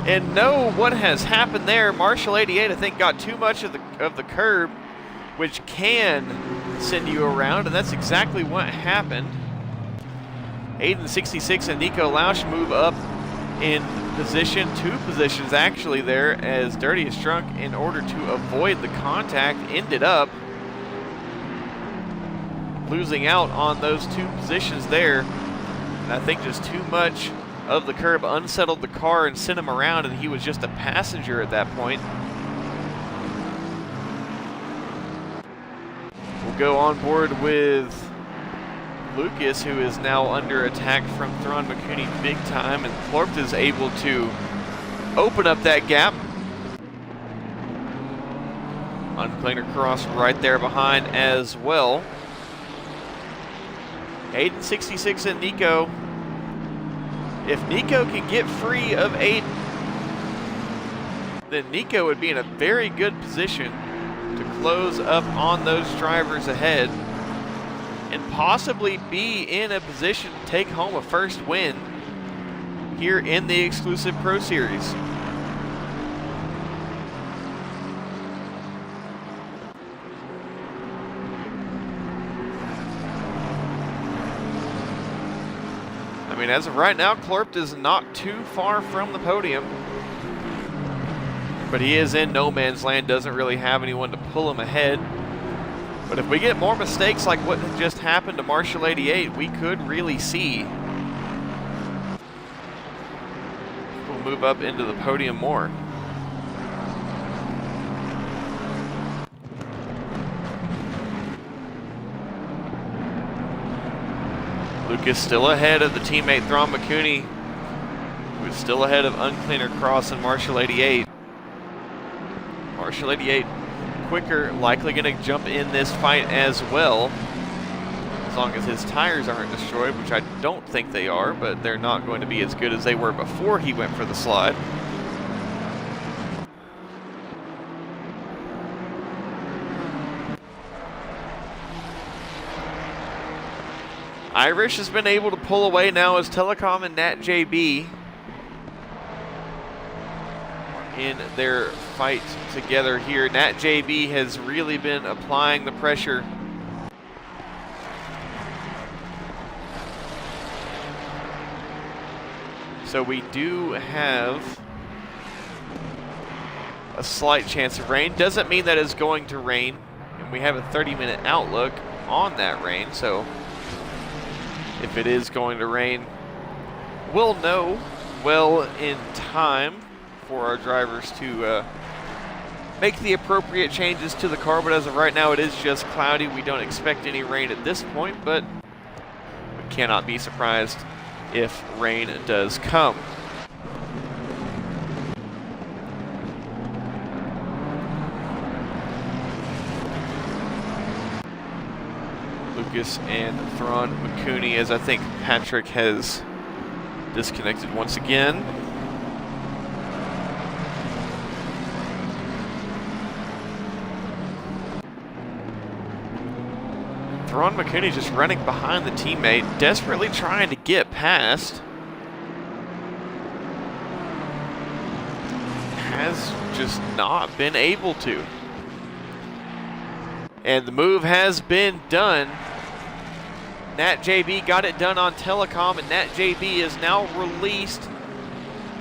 And know what has happened there. Marshall 88, I think, got too much of the curb, which can send you around, and that's exactly what happened. Aiden 66 and Nico Lausch move up in position, 2 positions actually there, as Dirtiest Drunk, in order to avoid the contact, ended up losing out on those 2 positions there. And I think just too much of the curb unsettled the car and sent him around, and he was just a passenger at that point. We'll go on board with Lucas, who is now under attack from Thrawn McCooney big time, and Clark is able to open up that gap. Uncleaner Cross right there behind as well. Aiden 66 and Nico. If Nico can get free of Aiden, then Nico would be in a very good position to close up on those drivers ahead and possibly be in a position to take home a first win here in the exclusive Pro Series. I mean, as of right now, Klorpt is not too far from the podium, but he is in no man's land, doesn't really have anyone to pull him ahead. But if we get more mistakes like what just happened to Marshall 88, we could really see we'll move up into the podium more. Lucas still ahead of the teammate Thrawn McCooney, who is still ahead of Uncleaner Cross and Marshall 88. Marshall 88 quicker, likely going to jump in this fight as well, as long as his tires aren't destroyed, which I don't think they are, but they're not going to be as good as they were before he went for the slide. Irish has been able to pull away now as Telecom and Nat JB in their fight together here. Nat JB has really been applying the pressure. So we do have a slight chance of rain. Doesn't mean that it's going to rain, and we have a 30-minute outlook on that rain, so if it is going to rain, we'll know well in time for our drivers to make the appropriate changes to the car. But as of right now, it is just cloudy. We don't expect any rain at this point, but we cannot be surprised if rain does come. Lucas and Thrawn McCooney, as I think Patrick has disconnected once again. Thron McCooney just running behind the teammate, desperately trying to get past. Has just not been able to. And the move has been done. Nat JB got it done on telecom, and Nat JB is now released.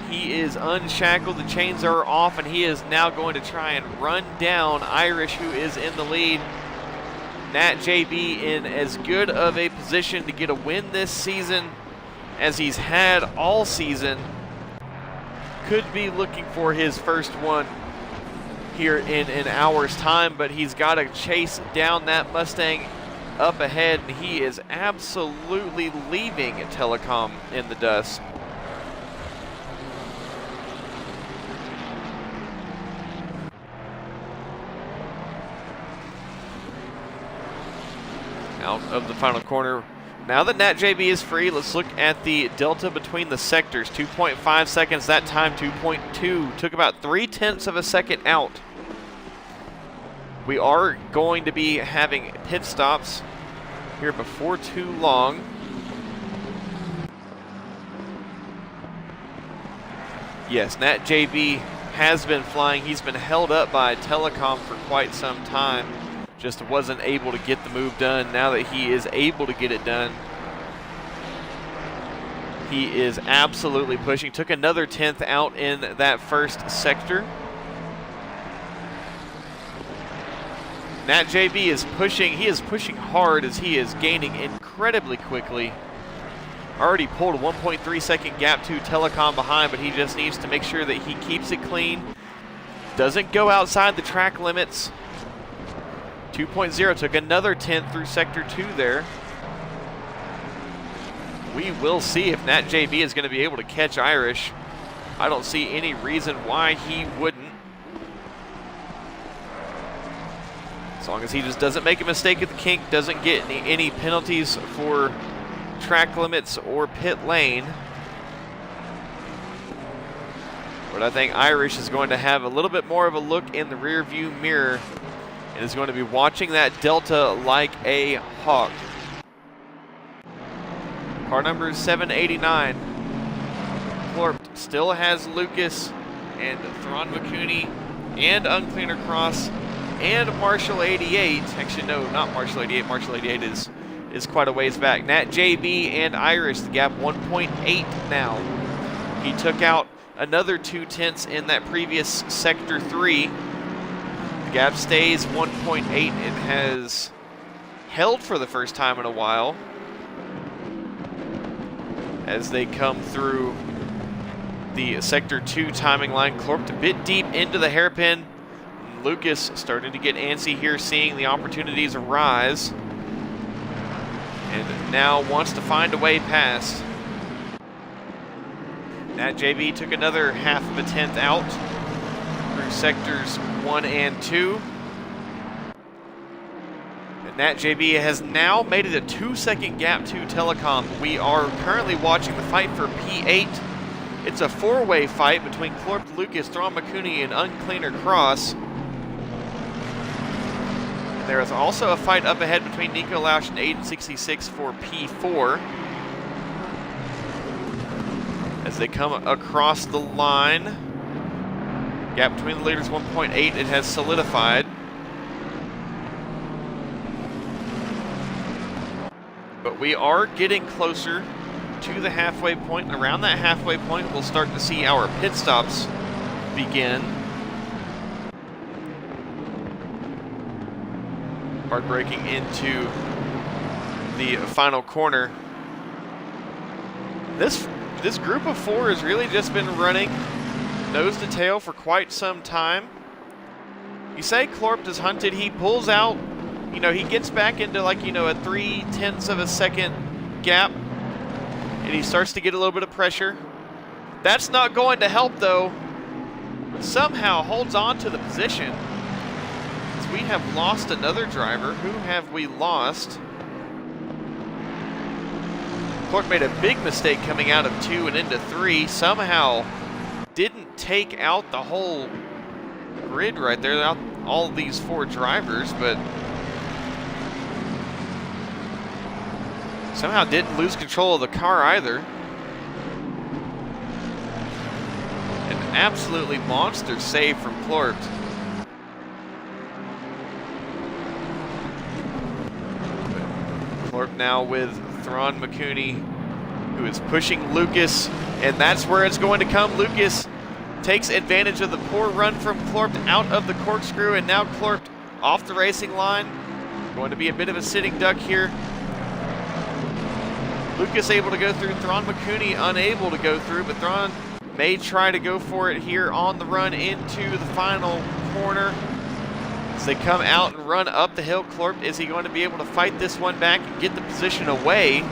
He is unshackled, the chains are off, and he is now going to try and run down Irish, who is in the lead. Nat JB in as good of a position to get a win this season as he's had all season. Could be looking for his first one here in an hour's time, but he's got to chase down that Mustang up ahead, and he is absolutely leaving telecom in the dust. Out of the final corner. Now that Nat JB is free, let's look at the delta between the sectors. 2.5 seconds that time, 2.2. Took about 0.3 of a second out. We are going to be having pit stops here before too long. Yes, Nat JB has been flying. He's been held up by telecom for quite some time. Just wasn't able to get the move done. Now that he is able to get it done, he is absolutely pushing. Took another 10th out in that first sector. Nat JB is pushing. He is pushing hard as he is gaining incredibly quickly. Already pulled a 1.3 second gap to telecom behind, but he just needs to make sure that he keeps it clean. Doesn't go outside the track limits. 2.0 took another 10th through sector 2 there. We will see if Nat JB is going to be able to catch Irish. I don't see any reason why he wouldn't. As long as he just doesn't make a mistake at the kink, doesn't get any penalties for track limits or pit lane. But I think Irish is going to have a little bit more of a look in the rear view mirror and is going to be watching that delta like a hawk. Car number 789. Clorp still has Lucas and Thron McCooney and Uncleaner Cross and Marshall 88. Actually, no, not Marshall 88. Marshall 88 is quite a ways back. Nat JB and Irish, the gap 1.8 now. He took out another 0.2 in that previous sector 3. The gap stays 1.8. It has held for the first time in a while as they come through the sector 2 timing line. Clorped a bit deep into the hairpin. Lucas starting to get antsy here, seeing the opportunities arise, and now wants to find a way past. Nat JB took another 0.5 tenth out through sectors 1 and 2. And Nat JB has now made it a 2-second gap to telecom. We are currently watching the fight for P8. It's a 4-way fight between Clorp, Lucas, Thron McCooney, and Uncleaner Cross. There is also a fight up ahead between Nico Lausch and Aiden 66 for P4. As they come across the line, gap between the leaders 1.8, it has solidified. But we are getting closer to the halfway point, and around that halfway point we'll start to see our pit stops begin. Hard braking into the final corner. This group of 4 has really just been running nose to tail for quite some time. You say Clorp is hunted, he pulls out, he gets back into like, a 0.3 of a second gap, and he starts to get a little bit of pressure. That's not going to help though. Somehow holds on to the position. We have lost another driver. Who have we lost? Clorp made a big mistake coming out of 2 and into 3. Somehow didn't take out the whole grid right there, all these 4 drivers, but Somehow didn't lose control of the car either. An absolutely monster save from Clort. Clort now with Thron McCooney, who is pushing Lucas, and that's where it's going to come. Lucas takes advantage of the poor run from Clort out of the corkscrew, and now Clort off the racing line. Going to be a bit of a sitting duck here. Lucas able to go through, Thron McCooney unable to go through, but Thron may try to go for it here on the run into the final corner. As they come out and run up the hill, Clort, is he going to be able to fight this one back and get the position away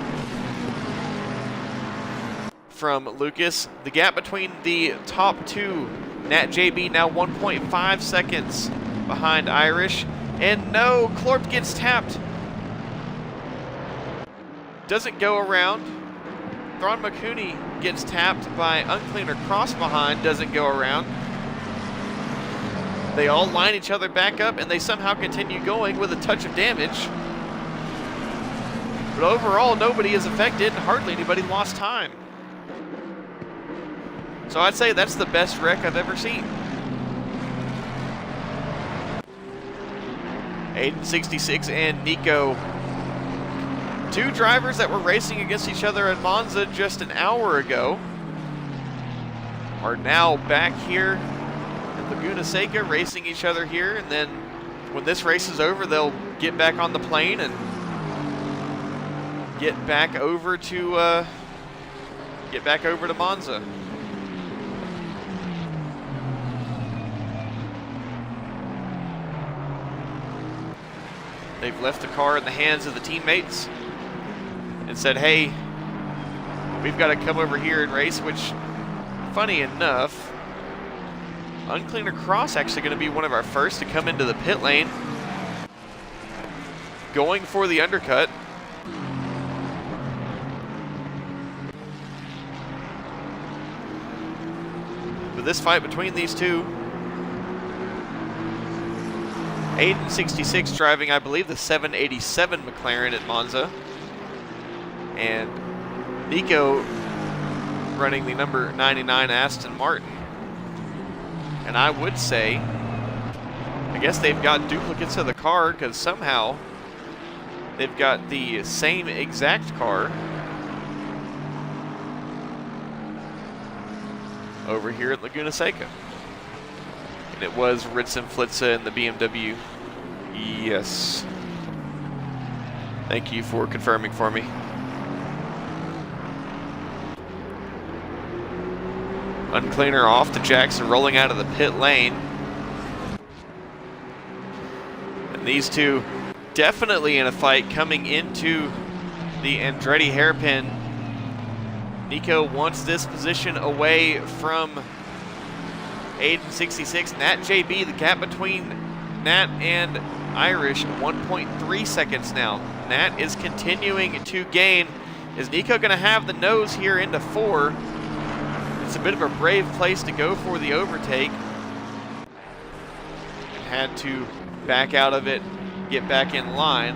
from Lucas? The gap between the top two, Nat JB now 1.5 seconds behind Irish. And no, Clort gets tapped. Doesn't go around. Thron McCooney gets tapped by Uncleaner Cross behind, doesn't go around. They all line each other back up, and they somehow continue going with a touch of damage. But overall, nobody is affected, and hardly anybody lost time. So I'd say that's the best wreck I've ever seen. Aiden 66 and Nico, two drivers that were racing against each other at Monza just an hour ago, are now back here in Laguna Seca racing each other here, and then when this race is over, they'll get back on the plane and get back over to Monza. They've left the car in the hands of the teammates and said, hey, we've got to come over here and race, which, funny enough, Uncleaner Cross actually going to be one of our first to come into the pit lane, going for the undercut. But this fight between these two, Aiden 66 driving, I believe, the 787 McLaren at Monza, and Nico running the number 99 Aston Martin. And I would say, I guess they've got duplicates of the car, because somehow they've got the same exact car over here at Laguna Seca. And it was Ritz and Flitza in the BMW. Yes. Thank you for confirming for me. Uncleaner off to Jackson, rolling out of the pit lane. And these two definitely in a fight coming into the Andretti hairpin. Nico wants this position away from Aiden 66. Nat JB, the gap between Nat and Irish, 1.3 seconds now. Nat is continuing to gain. Is Nico going to have the nose here into 4? It's a bit of a brave place to go for the overtake. Had to back out of it, get back in line.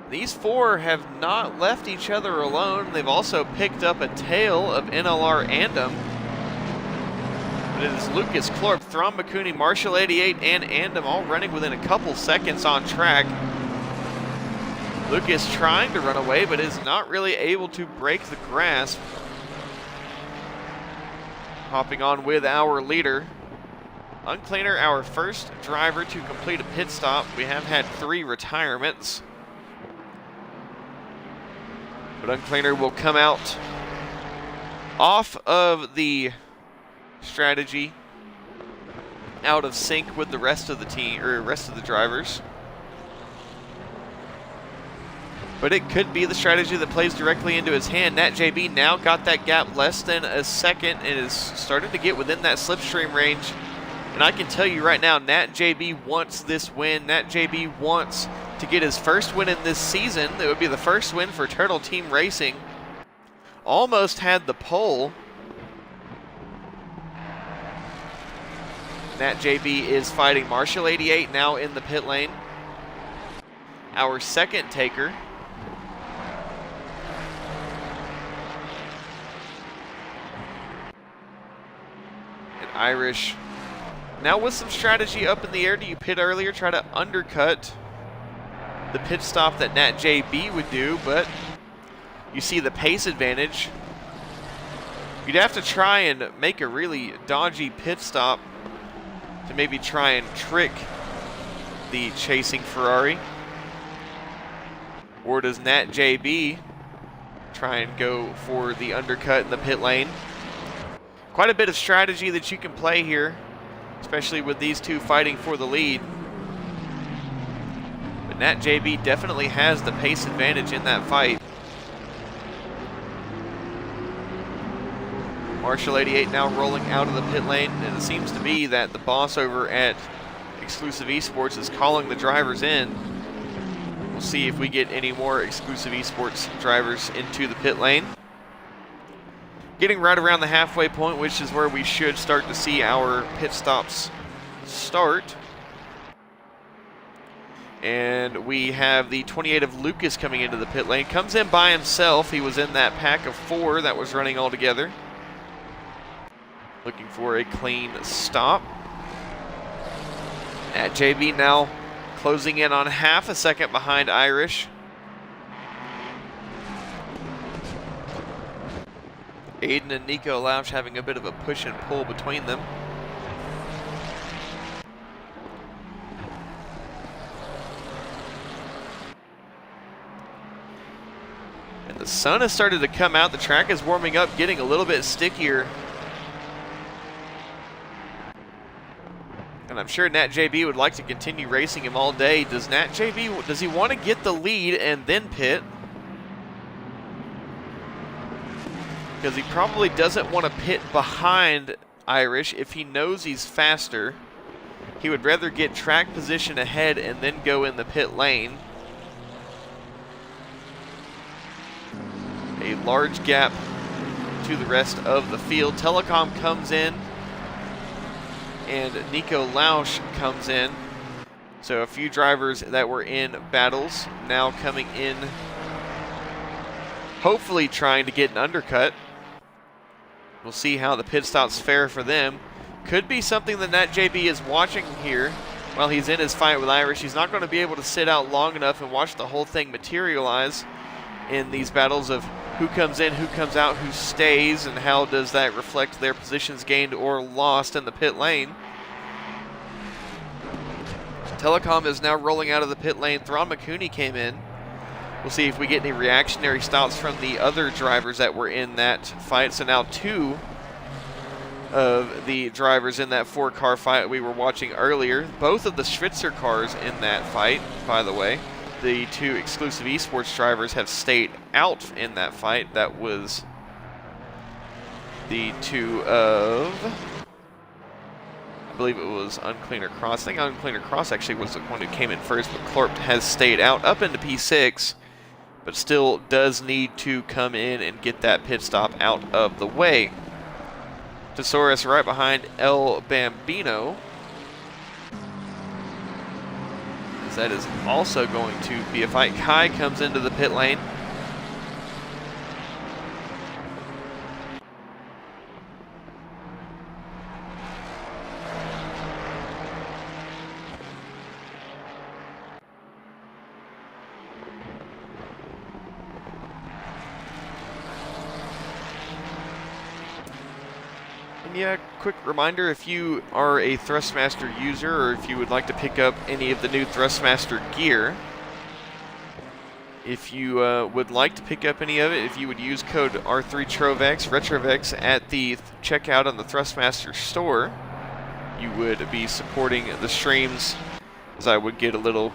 These four have not left each other alone. They've also picked up a tail of NLR Andom. But it is Lucas, Clort, Thron McCooney, Marshall 88, and Andom all running within a couple seconds on track. Lucas trying to run away, but is not really able to break the grasp. Hopping on with our leader. Uncleaner, our first driver to complete a pit stop. We have had 3 retirements. But Uncleaner will come out off of the strategy, out of sync with the rest of the team, or rest of the drivers. But it could be the strategy that plays directly into his hand. Nat JB now got that gap less than a second and is starting to get within that slipstream range. And I can tell you right now, Nat JB wants this win. Nat JB wants to get his first win in this season. It would be the first win for Turtle Team Racing. Almost had the pole. Nat JB is fighting Marshall 88 now in the pit lane. Our second taker. And Irish now with some strategy up in the air. Do you pit earlier, try to undercut the pit stop that Nat JB would do, but you see the pace advantage. You'd have to try and make a really dodgy pit stop to maybe try and trick the chasing Ferrari. Or does Nat JB try and go for the undercut in the pit lane? Quite a bit of strategy that you can play here, especially with these two fighting for the lead. But Nat JB definitely has the pace advantage in that fight. Marshall 88 now rolling out of the pit lane, and it seems to be that the boss over at Exclusive Esports is calling the drivers in. We'll see if we get any more Exclusive Esports drivers into the pit lane. Getting right around the halfway point, which is where we should start to see our pit stops start. And we have the 28 of Lucas coming into the pit lane. Comes in by himself. He was in that pack of 4 that was running all together. Looking for a clean stop. Nat JB now closing in on half a second behind Irish. Aiden and Nico Lausch having a bit of a push and pull between them. And the sun has started to come out. The track is warming up, getting a little bit stickier. And I'm sure Nat JB would like to continue racing him all day. Does Nat JB, does he want to get the lead and then pit? Because he probably doesn't want to pit behind Irish if he knows he's faster. He would rather get track position ahead and then go in the pit lane. A large gap to the rest of the field. Telecom comes in, and Nico Lausch comes in. So a few drivers that were in battles now coming in, hopefully trying to get an undercut. We'll see how the pit stops fare for them. Could be something that Nat JB is watching here while he's in his fight with Irish. He's not going to be able to sit out long enough and watch the whole thing materialize in these battles of who comes in, who comes out, who stays, and how does that reflect their positions gained or lost in the pit lane. Telecom is now rolling out of the pit lane. Thrawn McCooney came in. We'll see if we get any reactionary stops from the other drivers that were in that fight. So now 2 of the drivers in that 4-car fight we were watching earlier. Both of the Schwitzer cars in that fight, by the way. The 2 Exclusive Esports drivers have stayed out in that fight. That was the 2 of, I believe it was Uncleaner Cross. I think Uncleaner Cross actually was the one who came in first, but Klorp has stayed out up into P6, but still does need to come in and get that pit stop out of the way. Tesaurus right behind El Bambino. That is also going to be a fight. Kai comes into the pit lane. Yeah, quick reminder, if you are a Thrustmaster user or if you would like to pick up any of the new Thrustmaster gear, if you would like to pick up any of it, if you would use code R3TROVEX, RetroVex, at the checkout on the Thrustmaster store, you would be supporting the streams, as I would get a little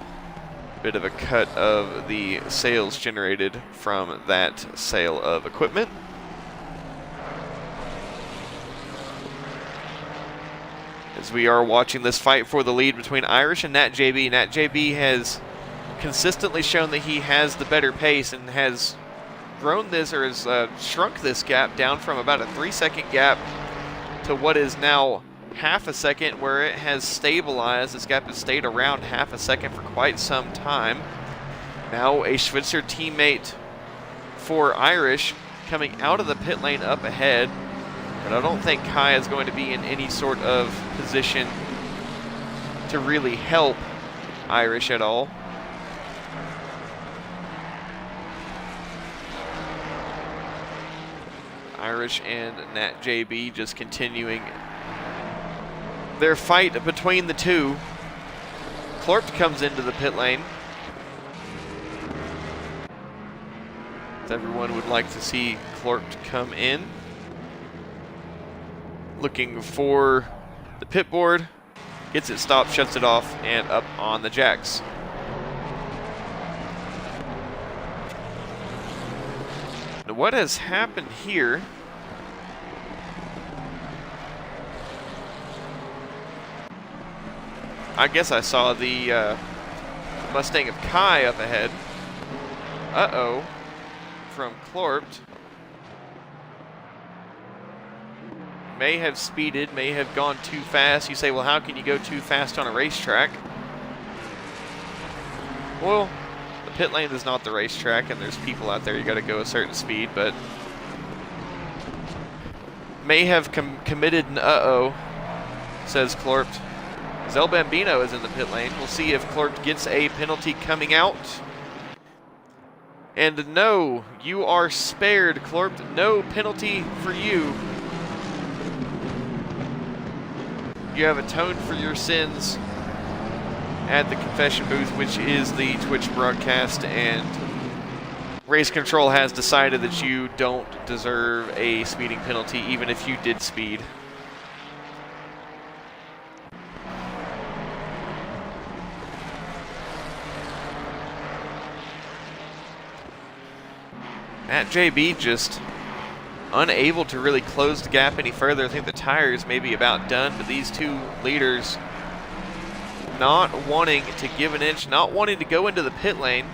bit of a cut of the sales generated from that sale of equipment. As we are watching this fight for the lead between Irish and Nat JB. Nat JB has consistently shown that he has the better pace and has grown this, or has shrunk this gap down from about a 3-second gap to what is now half a second where it has stabilized. This gap has stayed around half a second for quite some time. Now a Schwitzer teammate for Irish coming out of the pit lane up ahead, but I don't think Kai is going to be in any sort of position to really help Irish at all. Irish and Nat JB just continuing their fight between the two. Klort comes into the pit lane. Everyone would like to see Klort come in. Looking for the pit board, gets it stopped, shuts it off, and up on the jacks. Now what has happened here? I guess I saw the Mustang of Kai up ahead. Uh-oh. From Klort. May have speeded, may have gone too fast. You say, well, how can you go too fast on a racetrack? Well, the pit lane is not the racetrack, and there's people out there, you got to go a certain speed, but may have committed an uh-oh, says Klort. Zel Bambino is in the pit lane. We'll see if Klort gets a penalty coming out. And no, you are spared, Klort. No penalty for you. You have atoned for your sins at the confession booth, which is the Twitch broadcast, and Race Control has decided that you don't deserve a speeding penalty, even if you did speed. Matt JB just unable to really close the gap any further. I think the tires may be about done, but these two leaders not wanting to give an inch, not wanting to go into the pit lane.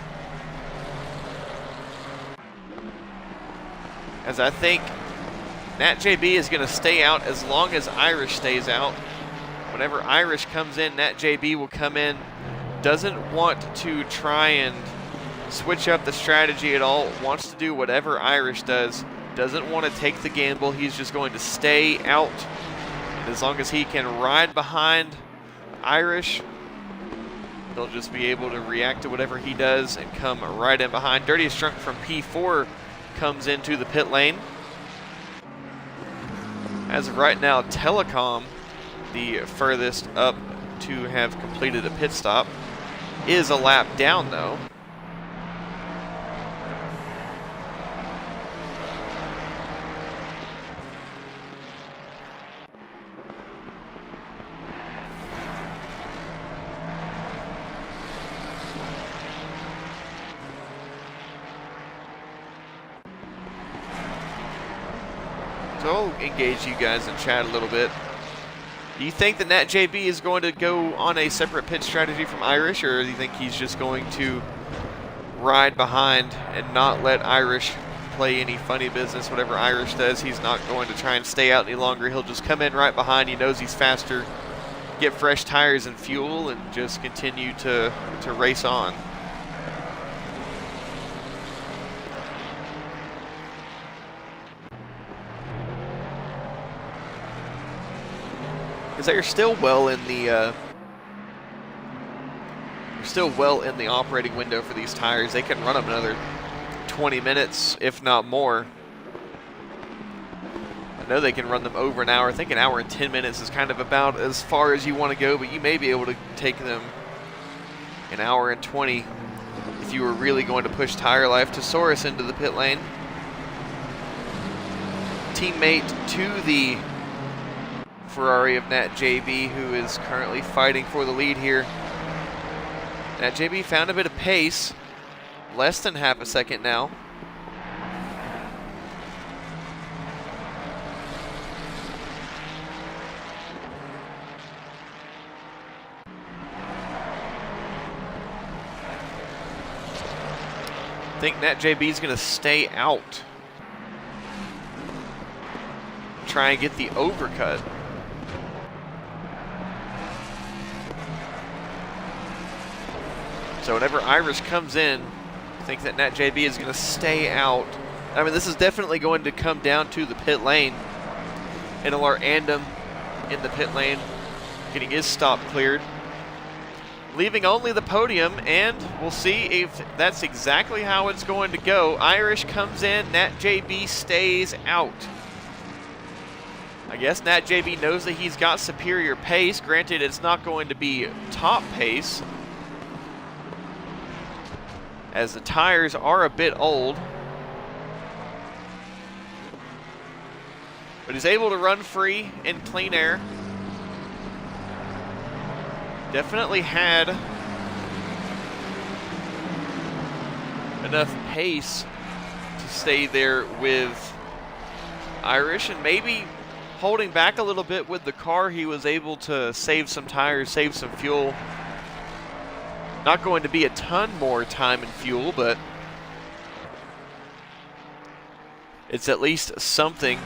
As I think Nat JB is going to stay out as long as Irish stays out. Whenever Irish comes in, Nat JB will come in. Doesn't want to try and switch up the strategy at all, wants to do whatever Irish does, doesn't want to take the gamble. He's just going to stay out, and as long as he can ride behind Irish, they'll just be able to react to whatever he does and come right in behind. Dirtiest Drunk from P4 comes into the pit lane. As of right now, Telecom, the furthest up to have completed a pit stop, is a lap down though. So I'll engage you guys in chat a little bit. Do you think that Nat JB is going to go on a separate pit strategy from Irish, or do you think he's just going to ride behind and not let Irish play any funny business? Whatever Irish does, he's not going to try and stay out any longer. He'll just come in right behind. He knows he's faster, get fresh tires and fuel, and just continue to race on. Because they're still well in the operating window for these tires. They can run them another 20 minutes, if not more. I know they can run them over an hour. I think an hour and 10 minutes is kind of about as far as you want to go, but you may be able to take them an hour and 20 if you were really going to push Tire Life. Tesaurus into the pit lane. Teammate to the Ferrari of Nat JB, who is currently fighting for the lead here. Nat JB found a bit of pace, less than half a second now. I think Nat JB is going to stay out, try and get the overcut. So whenever Irish comes in, I think that Nat JB is going to stay out. I mean, this is definitely going to come down to the pit lane. And Andem in the pit lane, getting his stop cleared, leaving only the podium, and we'll see if that's exactly how it's going to go. Irish comes in, Nat JB stays out. I guess Nat JB knows that he's got superior pace. Granted, it's not going to be top pace, as the tires are a bit old. But he's able to run free in clean air. Definitely had enough pace to stay there with Irish, and maybe holding back a little bit with the car, he was able to save some tires, save some fuel. Not going to be a ton more time and fuel, but it's at least something.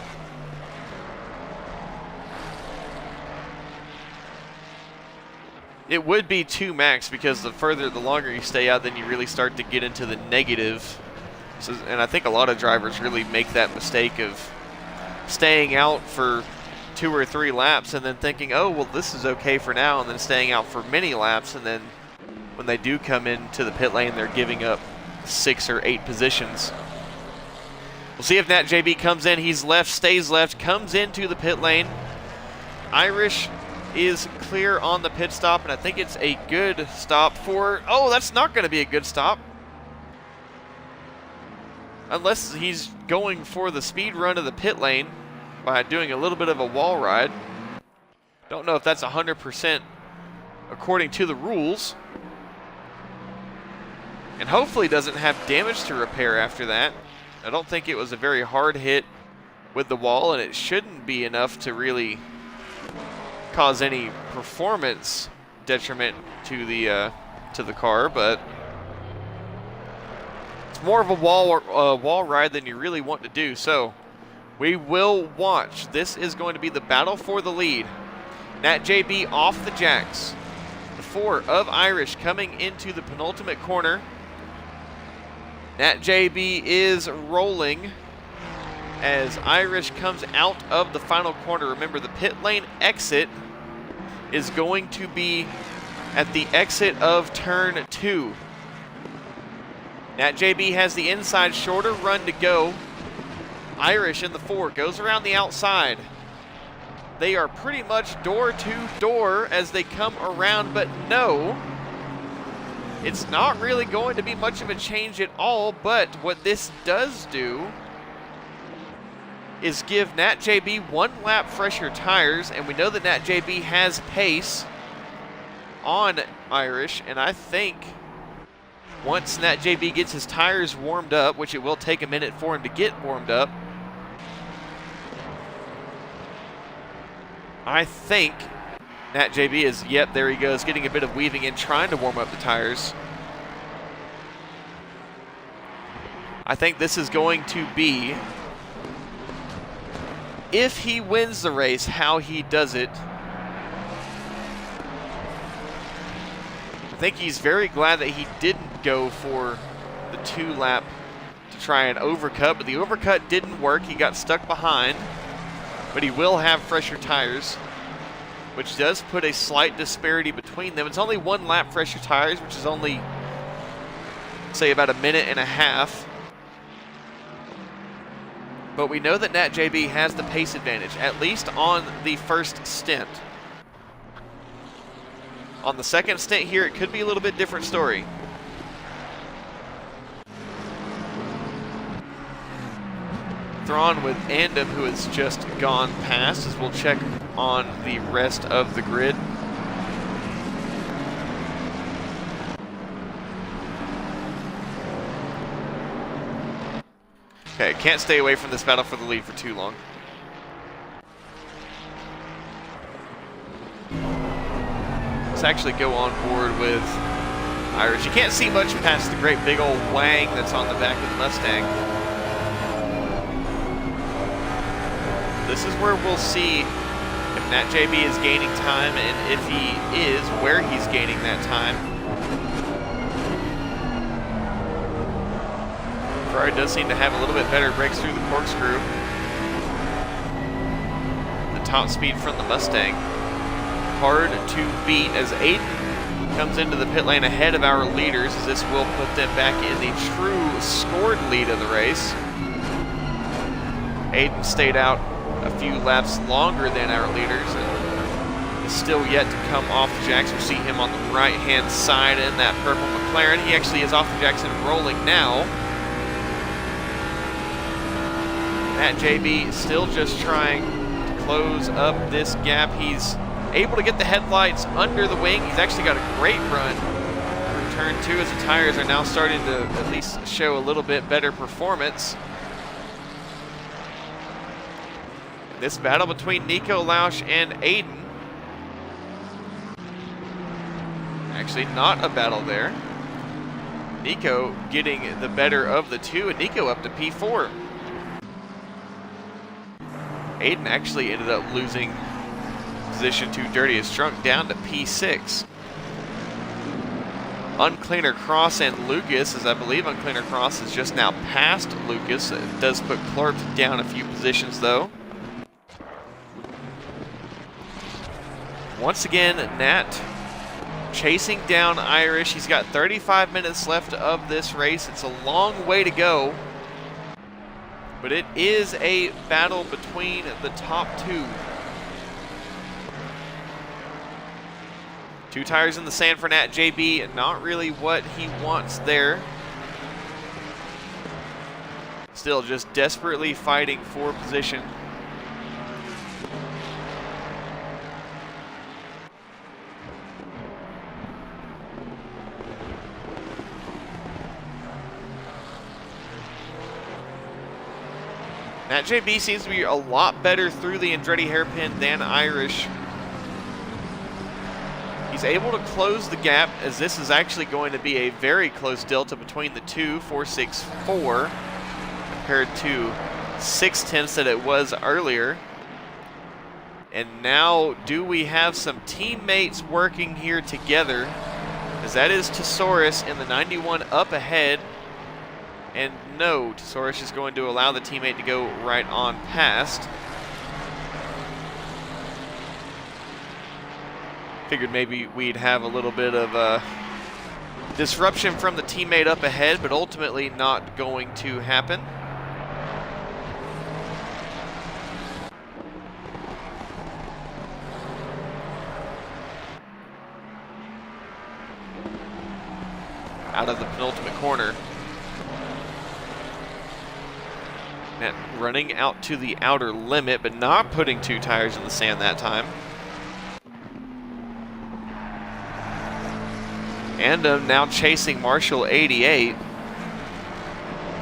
It would be 2 max, because the longer you stay out, then you really start to get into the negative. So, and I think a lot of drivers really make that mistake of staying out for 2 or 3 laps and then thinking, oh, well, this is okay for now, and then staying out for many laps, and then when they do come into the pit lane, they're giving up 6 or 8 positions. We'll see if Nat JB comes in. He's left, stays left, comes into the pit lane. Irish is clear on the pit stop, and I think it's a good stop for... Oh, that's not going to be a good stop. Unless he's going for the speed run of the pit lane by doing a little bit of a wall ride. Don't know if that's 100% according to the rules. And hopefully doesn't have damage to repair after that. I don't think it was a very hard hit with the wall, and it shouldn't be enough to really cause any performance detriment to the car, but it's more of a wall ride than you really want to do. So we will watch. This is going to be the battle for the lead. Nat JB off the jacks. The 4 of Irish coming into the penultimate corner. Nat JB is rolling as Irish comes out of the final corner. Remember, the pit lane exit is going to be at the exit of turn 2. Nat JB has the inside, shorter run to go. Irish in the 4 goes around the outside. They are pretty much door to door as they come around, but no, it's not really going to be much of a change at all. But what this does do is give Nat JB 1 lap fresher tires, and we know that Nat JB has pace on Irish, and I think once Nat JB gets his tires warmed up, which it will take a minute for him to get warmed up, I think Nat JB is, yep, there he goes, getting a bit of weaving in, trying to warm up the tires. I think this is going to be, if he wins the race, how he does it. I think he's very glad that he didn't go for the 2-lap to try and overcut, but the overcut didn't work. He got stuck behind, but he will have fresher tires, which does put a slight disparity between them. It's only 1 lap fresher tires, which is only, say, about a minute and a half. But we know that Nat JB has the pace advantage, at least on the first stint. On the second stint here, it could be a little bit different story. Thrawn with Andem, who has just gone past, as we'll check on the rest of the grid. Okay, can't stay away from this battle for the lead for too long. Let's actually go on board with Irish. You can't see much past the great big old wang that's on the back of the Mustang. This is where we'll see if Nat JB is gaining time, and if he is, where he's gaining that time. Ferrari does seem to have a little bit better brakes through the corkscrew. The top speed from the Mustang. Hard to beat as Aiden comes into the pit lane ahead of our leaders, as this will put them back in the true scored lead of the race. Aiden stayed out a few laps longer than our leaders and is still yet to come off the jacks. We see him on the right-hand side in that purple McLaren. He actually is off the jacks and rolling now. Matt JB still just trying to close up this gap. He's able to get the headlights under the wing. He's actually got a great run for turn 2 as the tires are now starting to at least show a little bit better performance. This battle between Nico Lausch and Aiden. Actually, not a battle there. Nico getting the better of the two, and Nico up to P4. Aiden actually ended up losing position to Dirtiest Drunk down to P6. Uncleaner Cross and Lucas, as I believe Uncleaner Cross is just now past Lucas. It does put Clark down a few positions though. Once again, Nat chasing down Irish. He's got 35 minutes left of this race. It's a long way to go, but it is a battle between the top two. Two tires in the sand for Nat JB, and not really what he wants there. Still just desperately fighting for position. Nat JB seems to be a lot better through the Andretti hairpin than Irish. He's able to close the gap, as this is actually going to be a very close delta between the two, 4.64 compared to 6/10 that it was earlier. And now, do we have some teammates working here together? As that is Tesaurus in the 91 up ahead. And no, Tesaurus is going to allow the teammate to go right on past. Figured maybe we'd have a little bit of disruption from the teammate up ahead, but ultimately not going to happen. Out of the penultimate corner. Nat running out to the outer limit, but not putting two tires in the sand that time. And now chasing Marshall 88.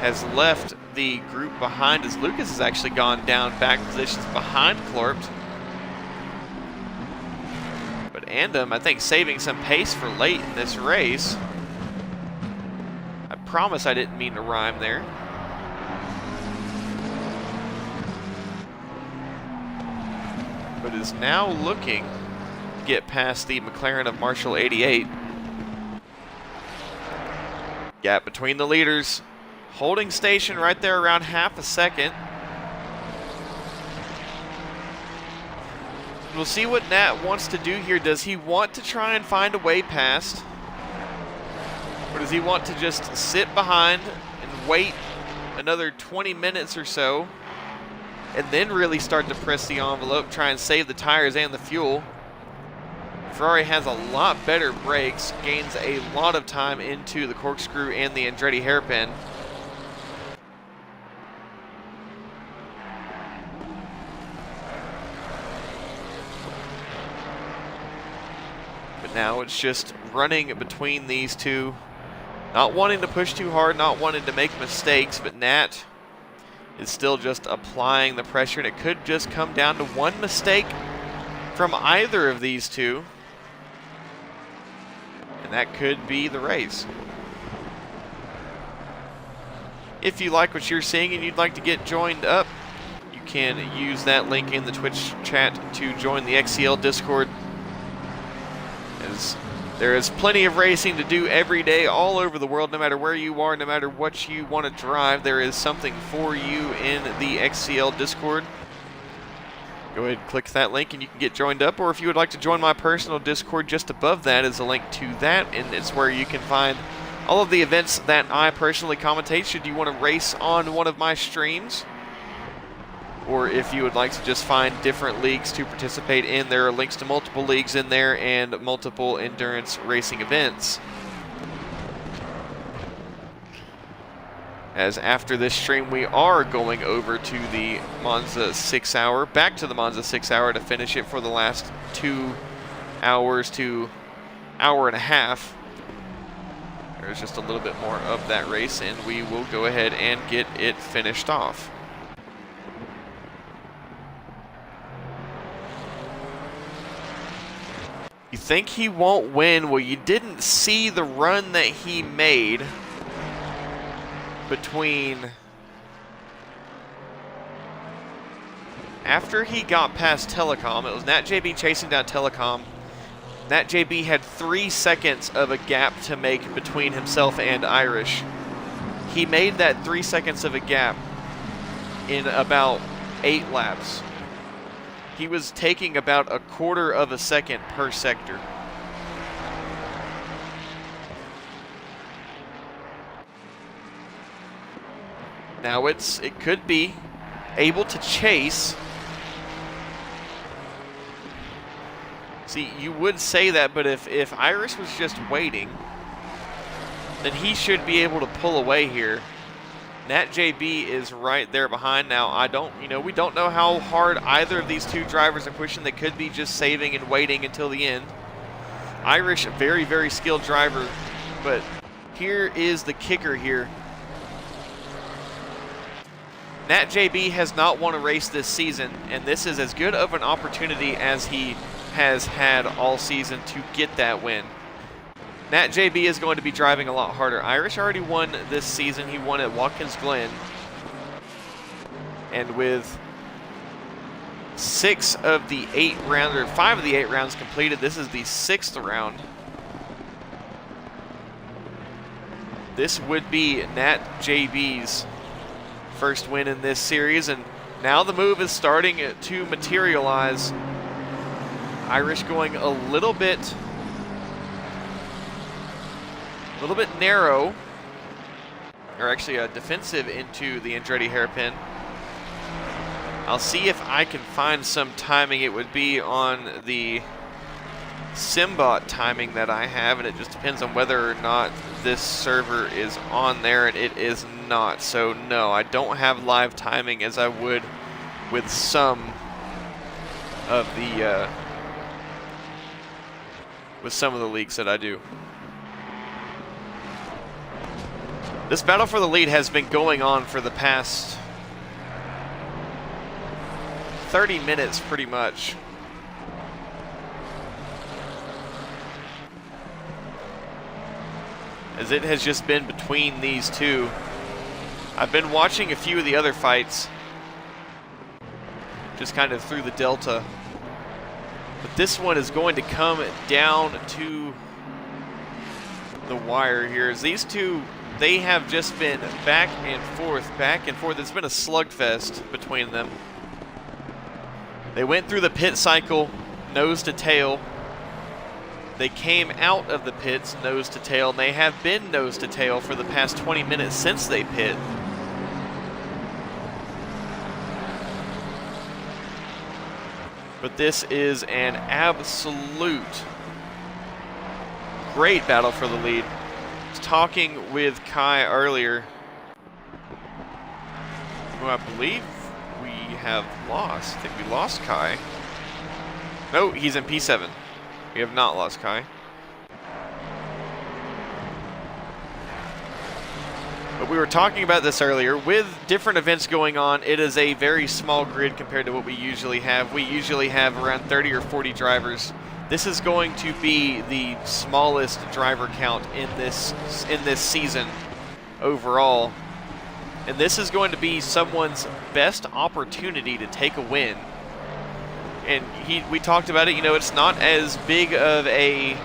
Has left the group behind, as Lucas has actually gone down back positions behind Klorpt. But Andam, I think, saving some pace for late in this race. I promise I didn't mean to rhyme there. But is now looking to get past the McLaren of Marshall 88. Gap between the leaders, holding station right there around half a second. We'll see what Nat wants to do here. Does he want to try and find a way past? Or does he want to just sit behind and wait another 20 minutes or so and then really start to press the envelope, try and save the tires and the fuel? Ferrari has a lot better brakes, gains a lot of time into the corkscrew and the Andretti hairpin. But now it's just running between these two, not wanting to push too hard, not wanting to make mistakes, but Nat is still just applying the pressure, and it could just come down to one mistake from either of these two. And that could be the race. If you like what you're seeing and you'd like to get joined up, you can use that link in the Twitch chat to join the XCL Discord. As There is plenty of racing to do every day all over the world, no matter where you are, no matter what you want to drive. There is something for you in the XCL Discord. Go ahead and click that link and you can get joined up, or if you would like to join my personal Discord, just above that is a link to that, and it's where you can find all of the events that I personally commentate should you want to race on one of my streams. Or if you would like to just find different leagues to participate in, there are links to multiple leagues in there and multiple endurance racing events. As after this stream, we are going over to the Monza 6 hour, back to the Monza 6 hour to finish it for the last 2 hours to hour and a half. There's just a little bit more of that race, and we will go ahead and get it finished off. You think he won't win? Well, you didn't see the run that he made between after he got past Telecom. It was Nat JB chasing down Telecom. Nat JB had 3 seconds of a gap to make between himself and Irish. He made that 3 seconds of a gap in about 8 laps. He was taking about a quarter of a second per sector. Now it could be able to chase. See, you would say that, but if Iris was just waiting, then he should be able to pull away here. Nat JB is right there behind. Now, we don't know how hard either of these two drivers are pushing. They could be just saving and waiting until the end. Irish, a very, very skilled driver, but here is the kicker here. Nat JB has not won a race this season, and this is as good of an opportunity as he has had all season to get that win. Nat JB is going to be driving a lot harder. Irish already won this season. He won at Watkins Glen. And with 5 of the 8 rounds completed, this is the 6th round. This would be Nat JB's first win in this series, and now the move is starting to materialize. Irish going a little bit narrow, or actually defensive into the Andretti hairpin. I'll see if I can find some timing. It would be on the Simbot timing that I have, and it just depends on whether or not this server is on there, and it is not. So no, I don't have live timing as I would with some of the leagues that I do. This battle for the lead has been going on for the past 30 minutes pretty much. As it has just been between these two. I've been watching a few of the other fights, just kind of through the delta. But this one is going to come down to the wire here. As these two, they have just been back and forth, back and forth. It's been a slugfest between them. They went through the pit cycle nose to tail. They came out of the pits nose to tail, and they have been nose to tail for the past 20 minutes since they pit. But this is an absolute great battle for the lead. I was talking with Kai earlier, who I believe we have lost. I think we lost Kai. No, he's in P7. We have not lost Kai. But we were talking about this earlier. With different events going on, it is a very small grid compared to what we usually have. We usually have around 30 or 40 drivers. This is going to be the smallest driver count in this season overall. And this is going to be someone's best opportunity to take a win. And we talked about it, you know, it's not as big of a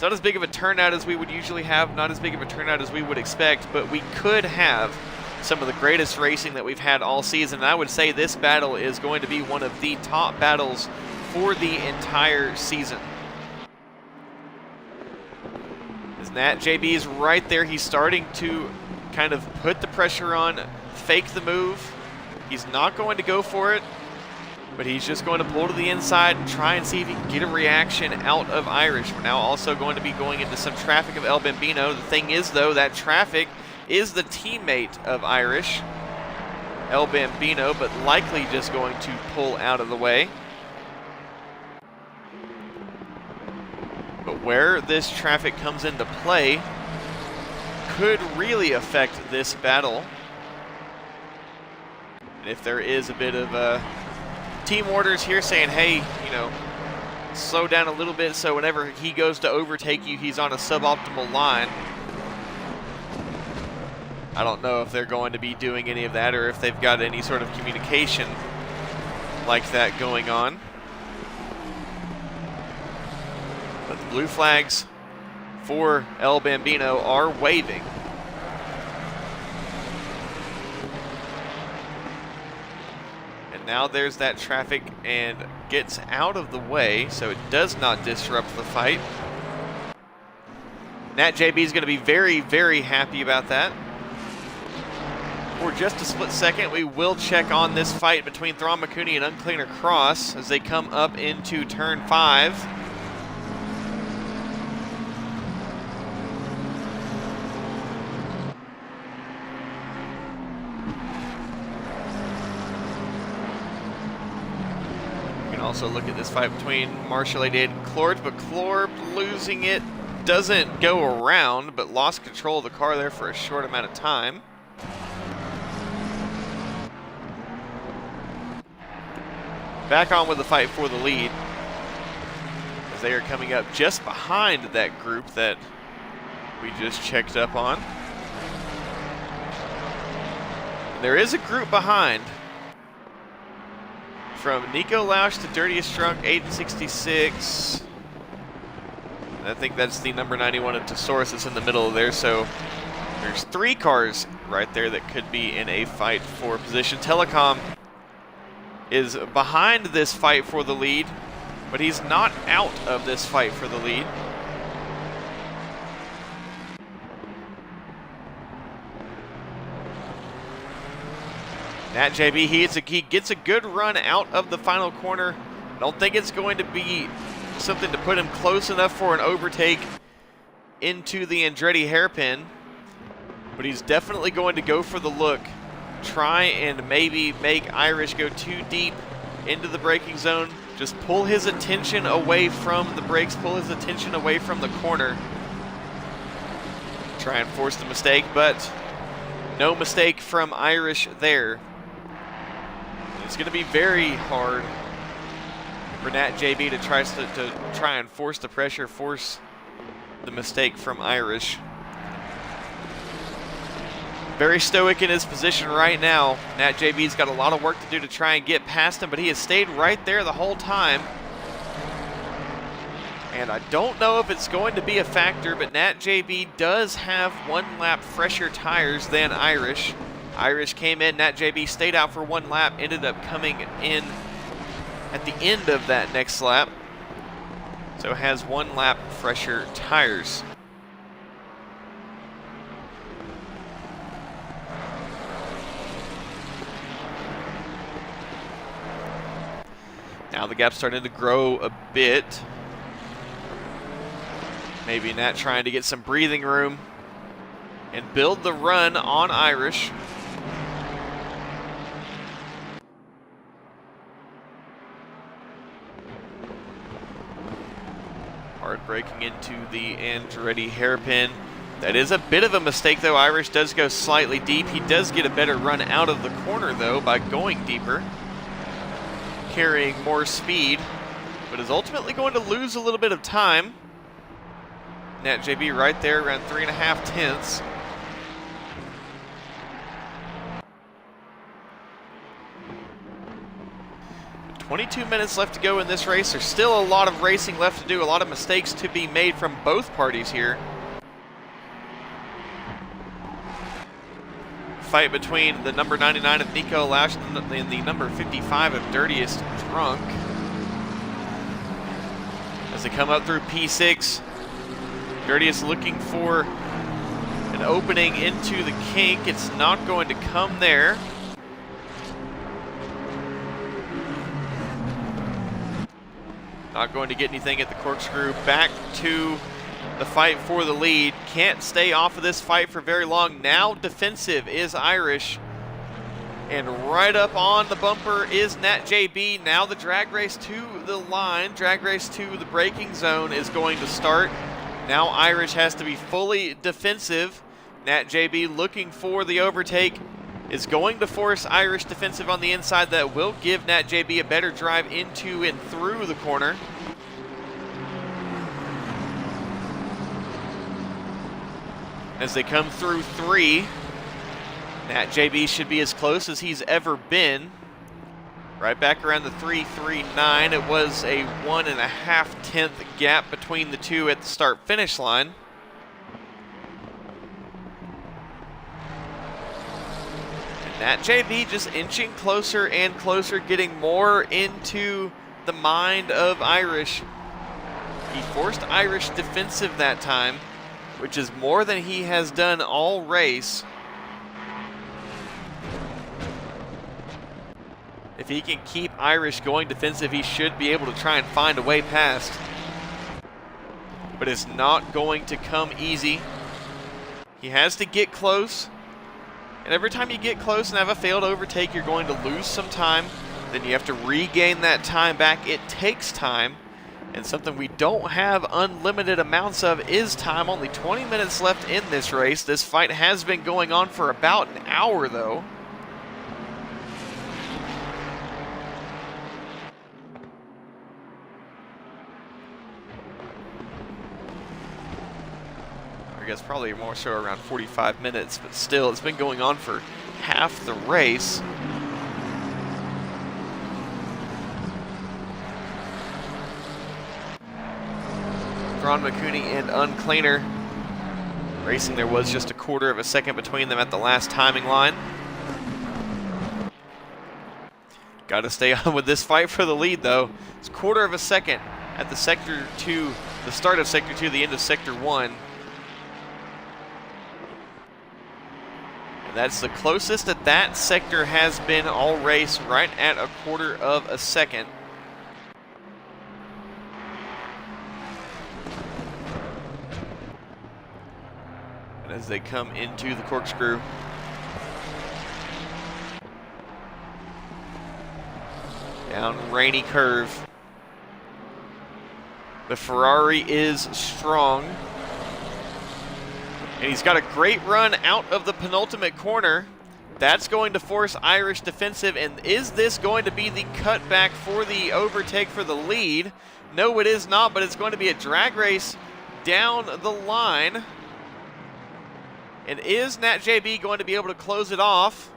not as big of a turnout as we would usually have, not as big of a turnout as we would expect, but we could have some of the greatest racing that we've had all season. And I would say this battle is going to be one of the top battles for the entire season. As Nat JB is right there, he's starting to kind of put the pressure on, fake the move. He's not going to go for it, but he's just going to pull to the inside and try and see if he can get a reaction out of Irish. We're now also going to be going into some traffic of El Bambino. The thing is, though, that traffic is the teammate of Irish, El Bambino, but likely just going to pull out of the way. But where this traffic comes into play could really affect this battle. And if there is a bit of team orders here saying, hey, you know, slow down a little bit so whenever he goes to overtake you, he's on a suboptimal line. I don't know if they're going to be doing any of that or if they've got any sort of communication like that going on. But the blue flags for El Bambino are waving. Now there's that traffic and gets out of the way, so it does not disrupt the fight. Nat JB is going to be very, very happy about that. For just a split second, we will check on this fight between Thrawn McCooney and Uncleaner Cross as they come up into turn 5. Also look at this fight between Marshall 88 and Clorb, but Clorb losing it doesn't go around, but lost control of the car there for a short amount of time. Back on with the fight for the lead, as they are coming up just behind that group that we just checked up on. There is a group behind. From Nico Lausch to Dirtiest Drunk, Aiden 66. I think that's the number 91 of Tesaurus that's in the middle there, so there's 3 cars right there that could be in a fight for position. Telecom is behind this fight for the lead, but he's not out of this fight for the lead. Nat JB, he gets a good run out of the final corner. I don't think it's going to be something to put him close enough for an overtake into the Andretti hairpin, but he's definitely going to go for the look. Try and maybe make Irish go too deep into the braking zone. Just pull his attention away from the brakes, pull his attention away from the corner. Try and force the mistake, but no mistake from Irish there. It's going to be very hard for Nat JB to try and force the pressure, force the mistake from Irish. Very stoic in his position right now. Nat JB's got a lot of work to do to try and get past him, but he has stayed right there the whole time. And I don't know if it's going to be a factor, but Nat JB does have 1 lap fresher tires than Irish. Irish came in, Nat JB stayed out for 1 lap, ended up coming in at the end of that next lap. So has 1 lap fresher tires. Now the gap's starting to grow a bit. Maybe Nat trying to get some breathing room and build the run on Irish. Hard braking into the Andretti hairpin. That is a bit of a mistake, though. Irish does go slightly deep. He does get a better run out of the corner, though, by going deeper, carrying more speed, but is ultimately going to lose a little bit of time. Nat JB right there, around 3.5 tenths. 22 minutes left to go in this race. There's still a lot of racing left to do, a lot of mistakes to be made from both parties here. Fight between the number 99 of Nico Lash and the number 55 of Dirtiest Drunk. As they come up through P6, Dirtiest looking for an opening into the kink. It's not going to come there. Not going to get anything at the corkscrew. Back to the fight for the lead. Can't stay off of this fight for very long. Now defensive is Irish. And right up on the bumper is Nat JB. Now the drag race to the line, drag race to the braking zone is going to start. Now Irish has to be fully defensive. Nat JB looking for the overtake is going to force Irish defensive on the inside. That will give Nat JB a better drive into and through the corner. As they come through 3, Nat JB should be as close as he's ever been. Right back around the 3.39. It was a 1.5 tenth gap between the two at the start-finish line. And Nat JB just inching closer and closer, getting more into the mind of Irish. He forced Irish defensive that time, which is more than he has done all race. If he can keep Irish going defensive, he should be able to try and find a way past. But it's not going to come easy. He has to get close. And every time you get close and have a failed overtake, you're going to lose some time. Then you have to regain that time back. It takes time. And something we don't have unlimited amounts of is time. Only 20 minutes left in this race. This fight has been going on for about an hour, though. I guess probably more so around 45 minutes, but still, it's been going on for half the race. Ron McCooney and Uncleaner racing. There was just a quarter of a second between them at the last timing line. Got to stay on with this fight for the lead, though. It's a quarter of a second at the Sector 2, the start of Sector 2, the end of Sector 1. And that's the closest that sector has been all race, right at a quarter of a second. And as they come into the corkscrew, down rainy curve. The Ferrari is strong. And he's got a great run out of the penultimate corner. That's going to force Irish defensive. And is this going to be the cutback for the overtake for the lead? No, it is not, but it's going to be a drag race down the line. And is Nat JB going to be able to close it off?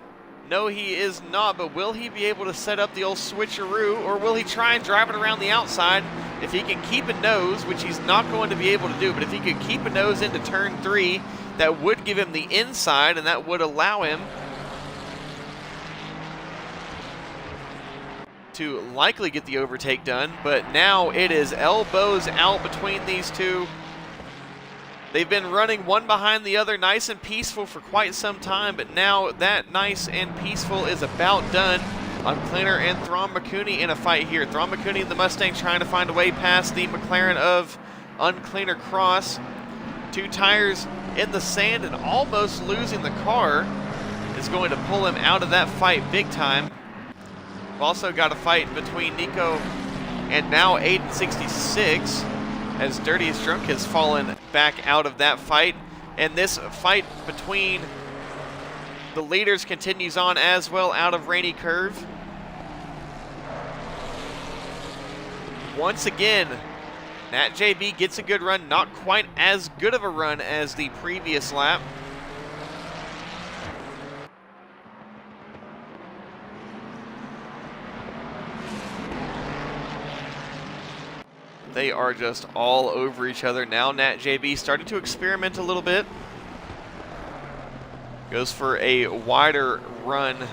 No, he is not, but will he be able to set up the old switcheroo, or will he try and drive it around the outside? If he can keep a nose, which he's not going to be able to do, but if he could keep a nose into turn 3, that would give him the inside, and that would allow him to likely get the overtake done. But now it is elbows out between these two. They've been running one behind the other, nice and peaceful for quite some time, but now that nice and peaceful is about done. Uncleaner and Throm McCooney in a fight here. Throm McCooney and the Mustang trying to find a way past the McLaren of Uncleaner Cross. Two tires in the sand and almost losing the car is going to pull him out of that fight big time. We've also got a fight between Nico and now Aiden 66. As Dirtiest Drunk has fallen back out of that fight. And this fight between the leaders continues on as well out of Rainy Curve. Once again, Nat JB gets a good run, not quite as good of a run as the previous lap. They are just all over each other. Now Nat JB starting to experiment a little bit. Goes for a wider run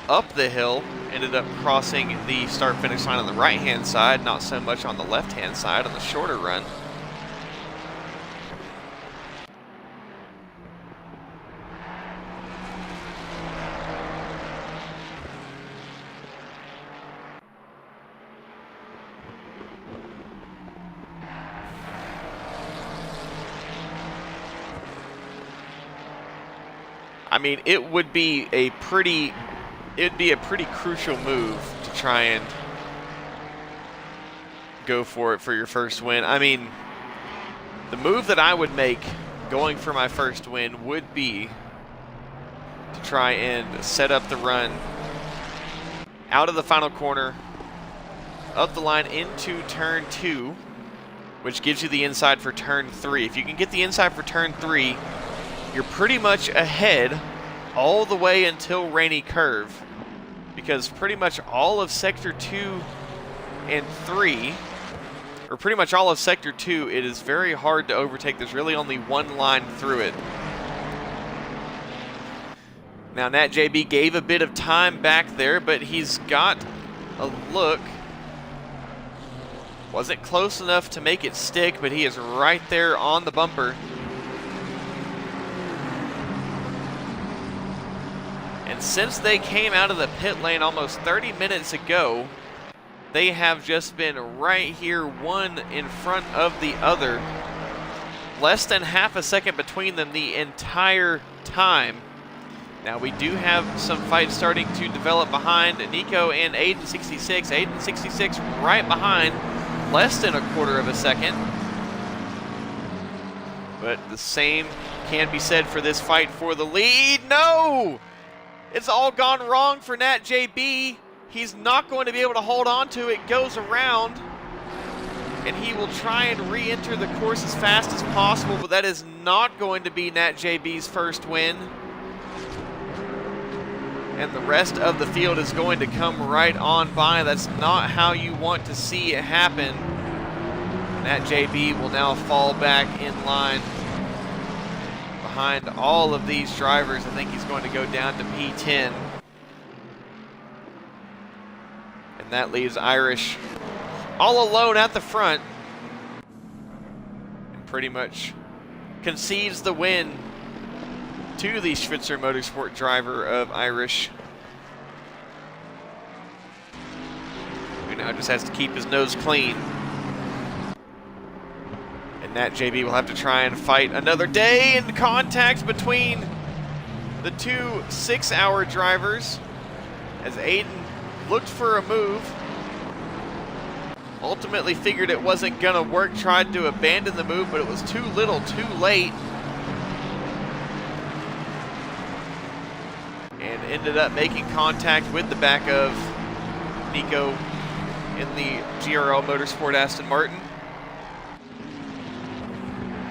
up the hill. Ended up crossing the start-finish line on the right-hand side, not so much on the left-hand side on the shorter run. I mean, it would be a pretty crucial move to try and go for it for your first win. I mean, the move that I would make going for my first win would be to try and set up the run out of the final corner, up the line into turn 2, which gives you the inside for turn 3. If you can get the inside for turn 3, you're pretty much ahead all the way until Rainy Curve, because pretty much all of Sector 2 and 3, or pretty much all of Sector 2, it is very hard to overtake. There's really only one line through it. Now Nat JB gave a bit of time back there, but he's got a look. Wasn't close enough to make it stick, but he is right there on the bumper. And since they came out of the pit lane almost 30 minutes ago, they have just been right here, one in front of the other. Less than half a second between them the entire time. Now we do have some fights starting to develop behind Nico and Aiden66. Aiden66 right behind, less than a quarter of a second. But the same can be said for this fight for the lead. No! It's all gone wrong for Nat JB. He's not going to be able to hold on to it. Goes around, and he will try and re-enter the course as fast as possible, but that is not going to be Nat JB's first win. And the rest of the field is going to come right on by. That's not how you want to see it happen. Nat JB will now fall back in line behind all of these drivers. I think he's going to go down to P10. And that leaves Irish all alone at the front. And pretty much concedes the win to the Schwitzer Motorsport driver of Irish, who now just has to keep his nose clean. Nat JB will have to try and fight another day in contact between the two 6-hour drivers, as Aiden looked for a move, ultimately figured it wasn't gonna work, tried to abandon the move, but it was too little too late, and ended up making contact with the back of Nico in the GRL Motorsport Aston Martin.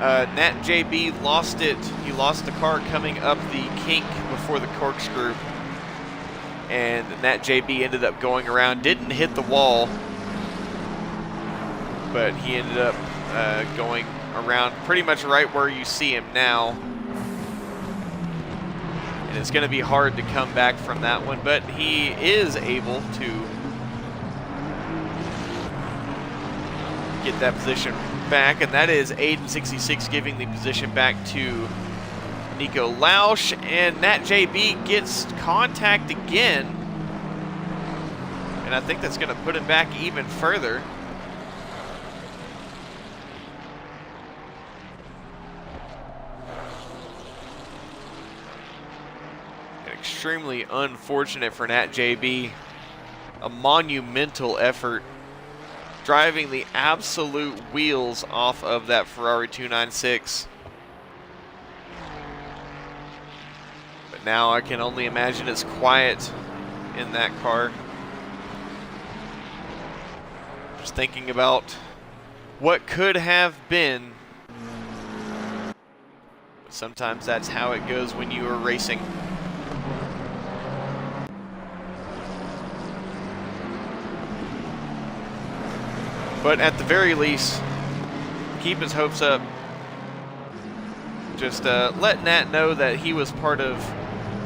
Nat JB lost it. He lost the car coming up the kink before the corkscrew. And Nat JB ended up going around, didn't hit the wall, but he ended up going around pretty much right where you see him now. And it's going to be hard to come back from that one, but he is able to get that position back, and that is Aiden66 giving the position back to Nico Lausch, and Nat JB gets contact again, and I think that's going to put him back even further. Extremely unfortunate for Nat JB. A monumental effort, driving the absolute wheels off of that Ferrari 296. But now I can only imagine it's quiet in that car. Just thinking about what could have been. But sometimes that's how it goes when you are racing. But at the very least, keep his hopes up. Just let Nat know that he was part of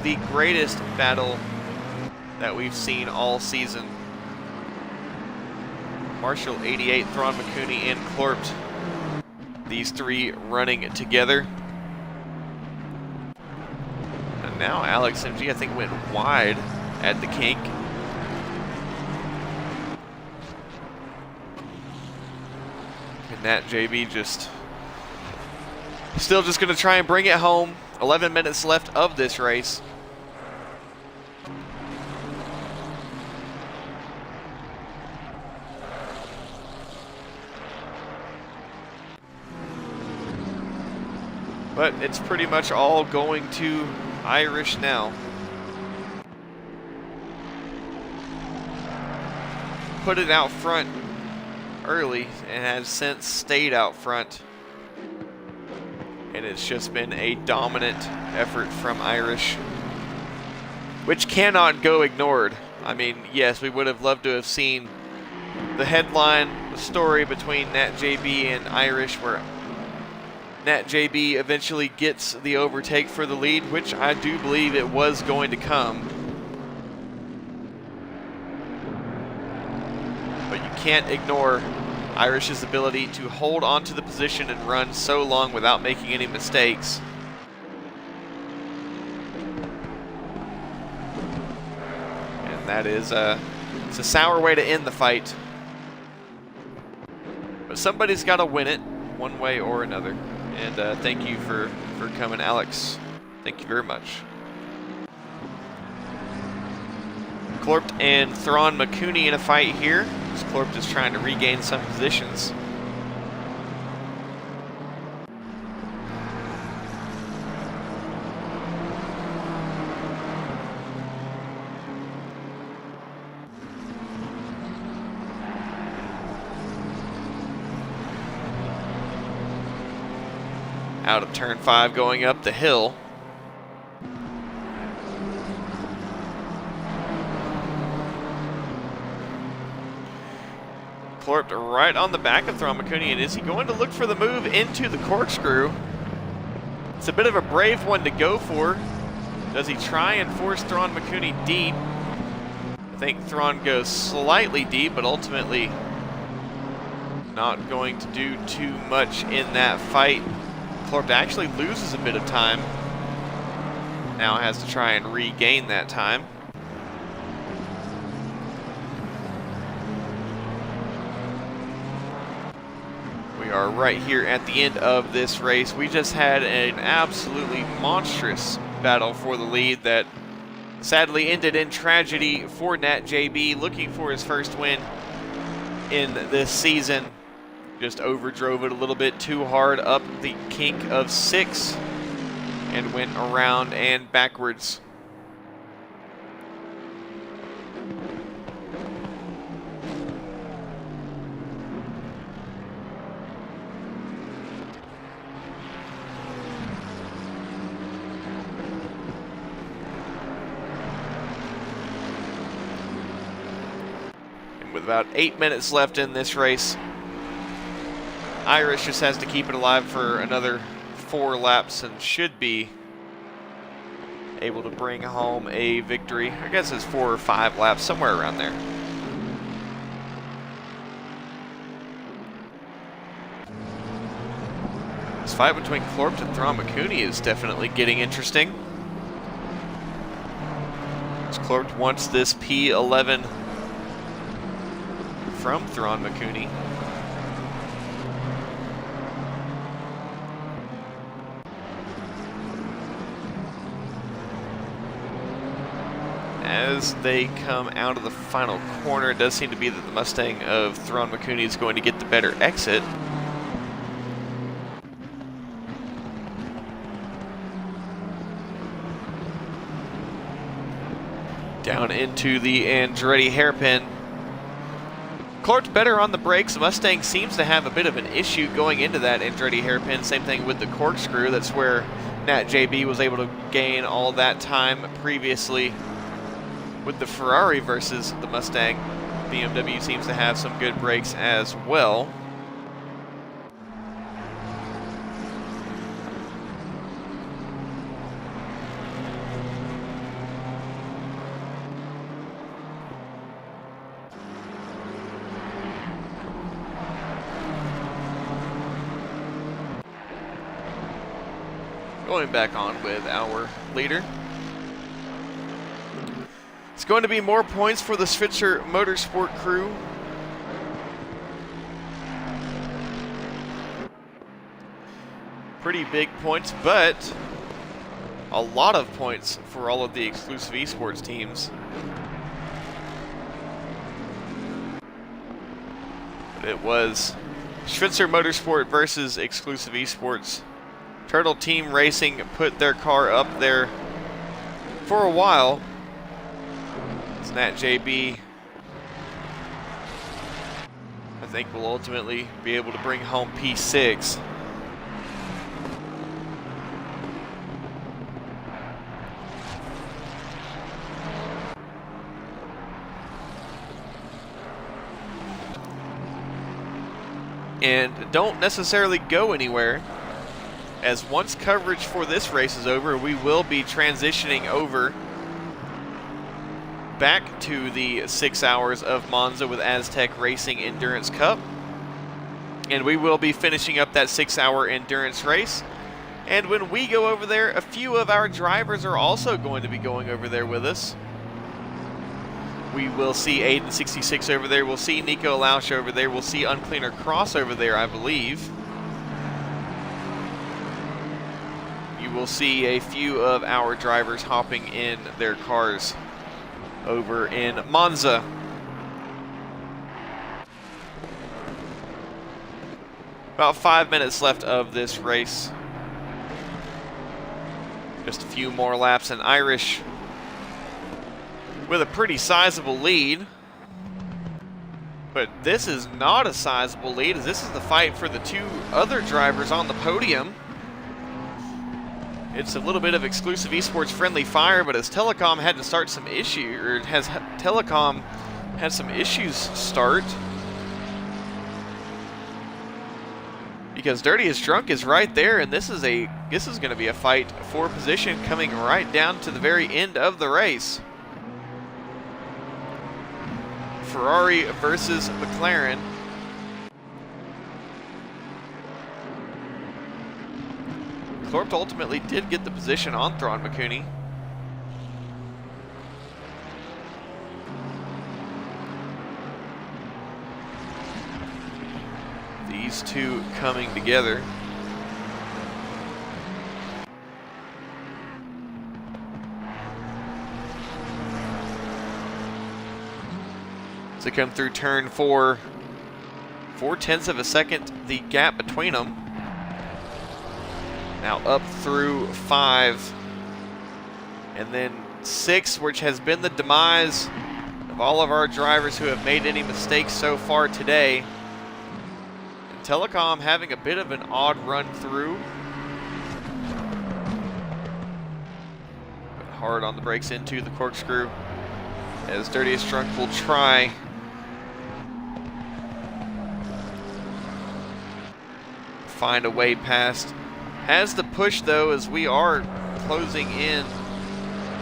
the greatest battle that we've seen all season. Marshall 88, Thrawn McCooney, and Clorpt. These three running together. And now Alex MG, I think, went wide at the kink. And Nat JB just still just going to try and bring it home. 11 minutes left of this race. But it's pretty much all going to Irish now. Put it out front early and has since stayed out front. And it's just been a dominant effort from Irish, which cannot go ignored. I mean, yes, we would have loved to have seen the headline, the story between Nat JB and Irish, where Nat JB eventually gets the overtake for the lead, which I do believe it was going to come. But you can't ignore Irish's ability to hold onto the position and run so long without making any mistakes. And that is it's a sour way to end the fight. But somebody's got to win it one way or another. And thank you for coming, Alex. Thank you very much. Clorpt and Thrawn McCooney in a fight here. Clorpt is trying to regain some positions. Out of turn 5 going up the hill. Clorpt right on the back of Thrawn McCooney, and is he going to look for the move into the corkscrew? It's a bit of a brave one to go for. Does he try and force Thrawn McCooney deep? I think Thrawn goes slightly deep, but ultimately not going to do too much in that fight. Clorpt actually loses a bit of time. Now has to try and regain that time. We are right here at the end of this race. We just had an absolutely monstrous battle for the lead that sadly ended in tragedy for Nat JB, looking for his first win in this season. Just overdrove it a little bit too hard up the kink of 6 and went around and backwards. And with about 8 minutes left in this race, Irish just has to keep it alive for another 4 laps and should be able to bring home a victory. I guess it's 4 or 5 laps, somewhere around there. This fight between Clorpt and Thrawn McCooney is definitely getting interesting. Clorpt wants this P11 from Thrawn McCooney. As they come out of the final corner, it does seem to be that the Mustang of Thrawn McCooney is going to get the better exit. Down into the Andretti hairpin. Clorpt better on the brakes. The Mustang seems to have a bit of an issue going into that Andretti hairpin. Same thing with the corkscrew. That's where Nat JB was able to gain all that time previously with the Ferrari versus the Mustang. BMW seems to have some good brakes as well. Going back on with our leader. It's going to be more points for the Switzer Motorsport crew. Pretty big points, but a lot of points for all of the exclusive esports teams. But it was Switzer Motorsport versus exclusive esports. Turtle Team Racing put their car up there for a while. Nat JB, I think, will ultimately be able to bring home P6. And don't necessarily go anywhere, as once coverage for this race is over, we will be transitioning over back to the 6 hours of Monza with Aztec Racing Endurance Cup. And we will be finishing up that 6-hour endurance race. And when we go over there, a few of our drivers are also going to be going over there with us. We will see Aiden66 over there. We'll see Nico Lausch over there. We'll see Uncleaner Cross over there, I believe. You will see a few of our drivers hopping in their cars over in Monza. About 5 minutes left of this race. Just a few more laps, and Irish with a pretty sizable lead. But this is not a sizable lead, as this is the fight for the two other drivers on the podium. It's a little bit of exclusive esports friendly fire, but as Telecom had to start some Telecom had some issues start, because Dirtiest Drunk is right there, and this is going to be a fight for position coming right down to the very end of the race. Ferrari versus McLaren. Klorpt ultimately did get the position on Thrawn McCooney. These two coming together. To come through turn 4, 4/10 of a second, the gap between them. Now up through 5, and then 6, which has been the demise of all of our drivers who have made any mistakes so far today. And Telecom having a bit of an odd run through. But hard on the brakes into the corkscrew, as Dirtiest Drunk will try find a way past. Has the push though, as we are closing in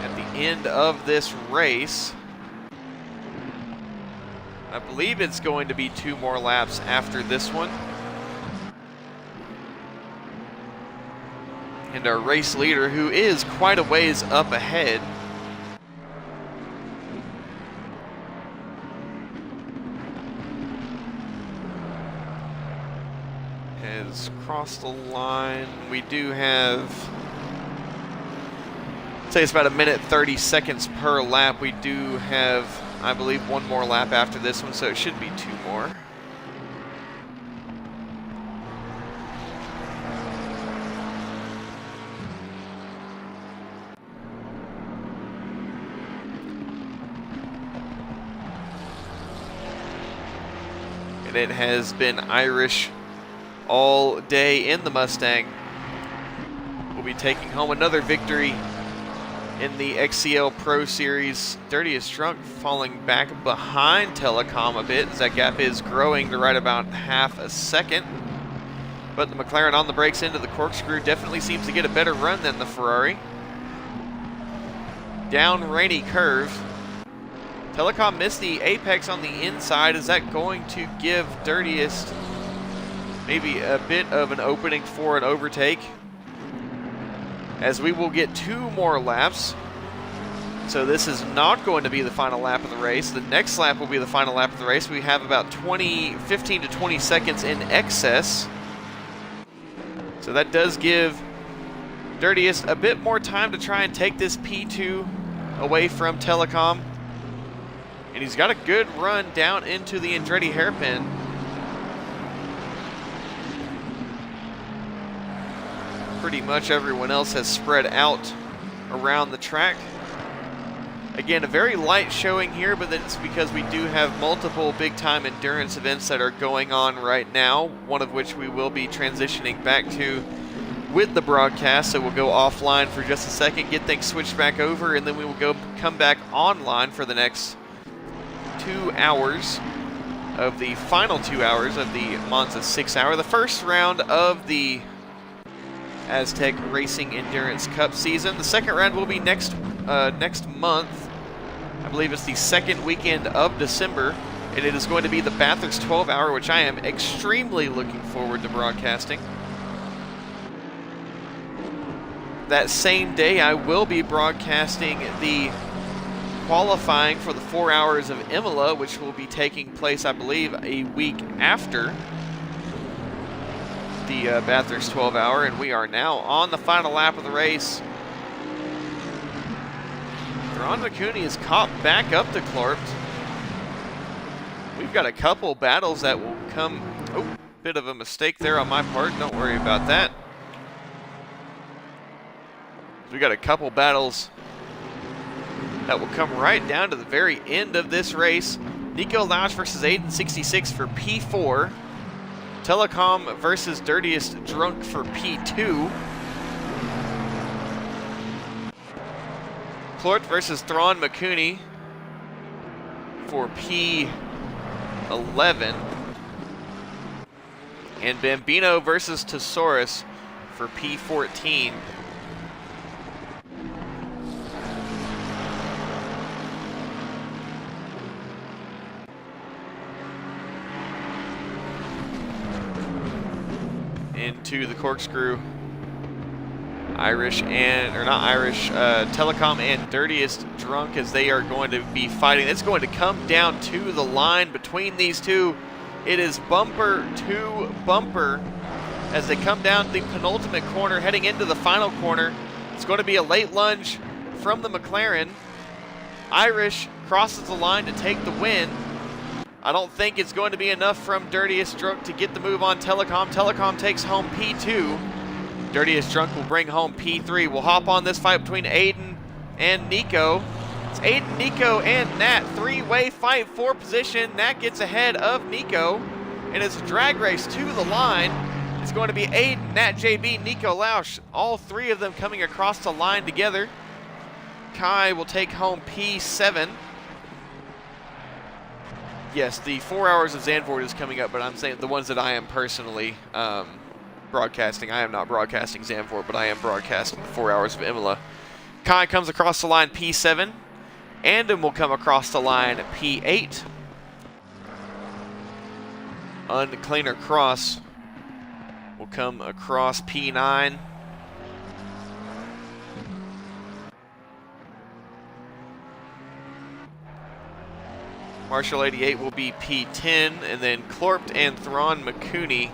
at the end of this race. I believe it's going to be 2 more laps after this one. And our race leader, who is quite a ways up ahead, has crossed the line. We do have, say it's about 1:30 seconds per lap. We do have, I believe, 1 more lap after this one, so it should be 2 more. And it has been Irish all day in the Mustang. We'll be taking home another victory in the XCL Pro Series. Dirtiest Drunk falling back behind Telecom a bit as that gap is growing to right about half a second. But the McLaren on the brakes into the corkscrew definitely seems to get a better run than the Ferrari. Down rainy curve. Telecom missed the apex on the inside. Is that going to give Dirtiest maybe a bit of an opening for an overtake? As we will get 2 more laps. So this is not going to be the final lap of the race. The next lap will be the final lap of the race. We have about 15 to 20 seconds in excess. So that does give Dirtiest a bit more time to try and take this P2 away from Telecom. And he's got a good run down into the Andretti hairpin. Pretty much everyone else has spread out around the track. Again, a very light showing here, but that's because we do have multiple big-time endurance events that are going on right now, one of which we will be transitioning back to with the broadcast, so we'll go offline for just a second, get things switched back over, and then we will come back online for the next 2 hours of the final 2 hours of the Monza 6 hour, the first round of the Aztec Racing Endurance Cup season. The second round will be next month. I believe it's the second weekend of December, and it is going to be the Bathurst 12 hour, which I am extremely looking forward to broadcasting. That same day, I will be broadcasting the qualifying for the 4 hours of Imola, which will be taking place, I believe, a week after the Bathurst 12 hour, and we are now on the final lap of the race. Ron McCooney is caught back up to Clorpt. We've got a couple battles that will come. Oh, bit of a mistake there on my part. Don't worry about that. We've got a couple battles that will come right down to the very end of this race. Nico Lausch versus Aiden66 for P4. Telecom versus Dirtiest Drunk for P2. Clort versus Thrawn McCooney for P11. And Bambino versus Tesaurus for P14. Into the corkscrew. Telecom and Dirtiest Drunk as they are going to be fighting. It's going to come down to the line between these two. It is bumper to bumper as they come down the penultimate corner, heading into the final corner. It's going to be a late lunge from the McLaren. Irish crosses the line to take the win. I don't think it's going to be enough from Dirtiest Drunk to get the move on Telecom. Telecom takes home P2. Dirtiest Drunk will bring home P3. We'll hop on this fight between Aiden and Nico. It's Aiden, Nico, and Nat. Three-way fight for position. Nat gets ahead of Nico, and it's a drag race to the line. It's going to be Aiden, Nat JB, Nico Lausch. All three of them coming across the line together. Kai will take home P7. Yes, the 4 hours of Zandvoort is coming up, but I'm saying the ones that I am personally broadcasting. I am not broadcasting Zandvoort, but I am broadcasting the 4 hours of Imola. Kai comes across the line P7. Andon will come across the line P8. Uncleaner Cross will come across P9. Marshall 88 will be P10, and then Clorpt and Thrawn McCooney.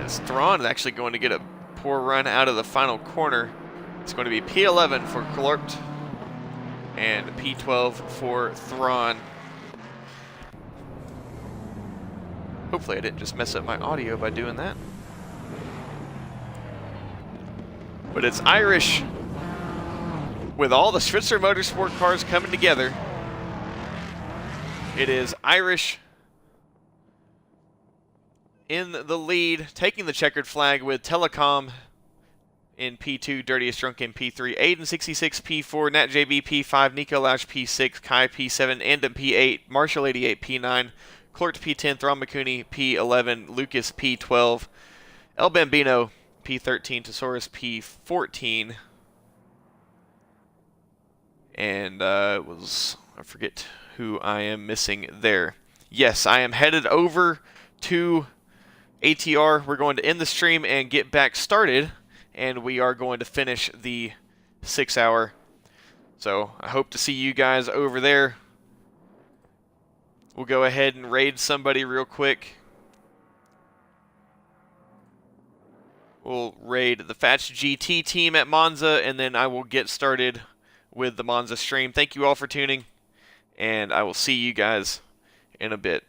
As Thrawn is actually going to get a poor run out of the final corner. It's going to be P11 for Clorpt and P12 for Thrawn. Hopefully I didn't just mess up my audio by doing that. But it's Irish with all the Schwitzer Motorsport cars coming together. It is Irish in the lead, taking the checkered flag with Telecom in P2, Dirtiest Drunk in P3, Aiden 66 P4, Nat JB P5, Nico Lausch P6, Kai P7, Andam P8, Marshall 88 P9, Clort P10, Throm McCooney P11, Lucas P12, El Bambino P13, Tesaurus P14, and I forget who I am missing there. Yes, I am headed over to ATR. We're going to end the stream and get back started, and we are going to finish the 6 hour. So I hope to see you guys over there. We'll go ahead and raid somebody real quick. We'll raid the Fats GT team at Monza, and then I will get started with the Monza stream. Thank you all for tuning, and I will see you guys in a bit.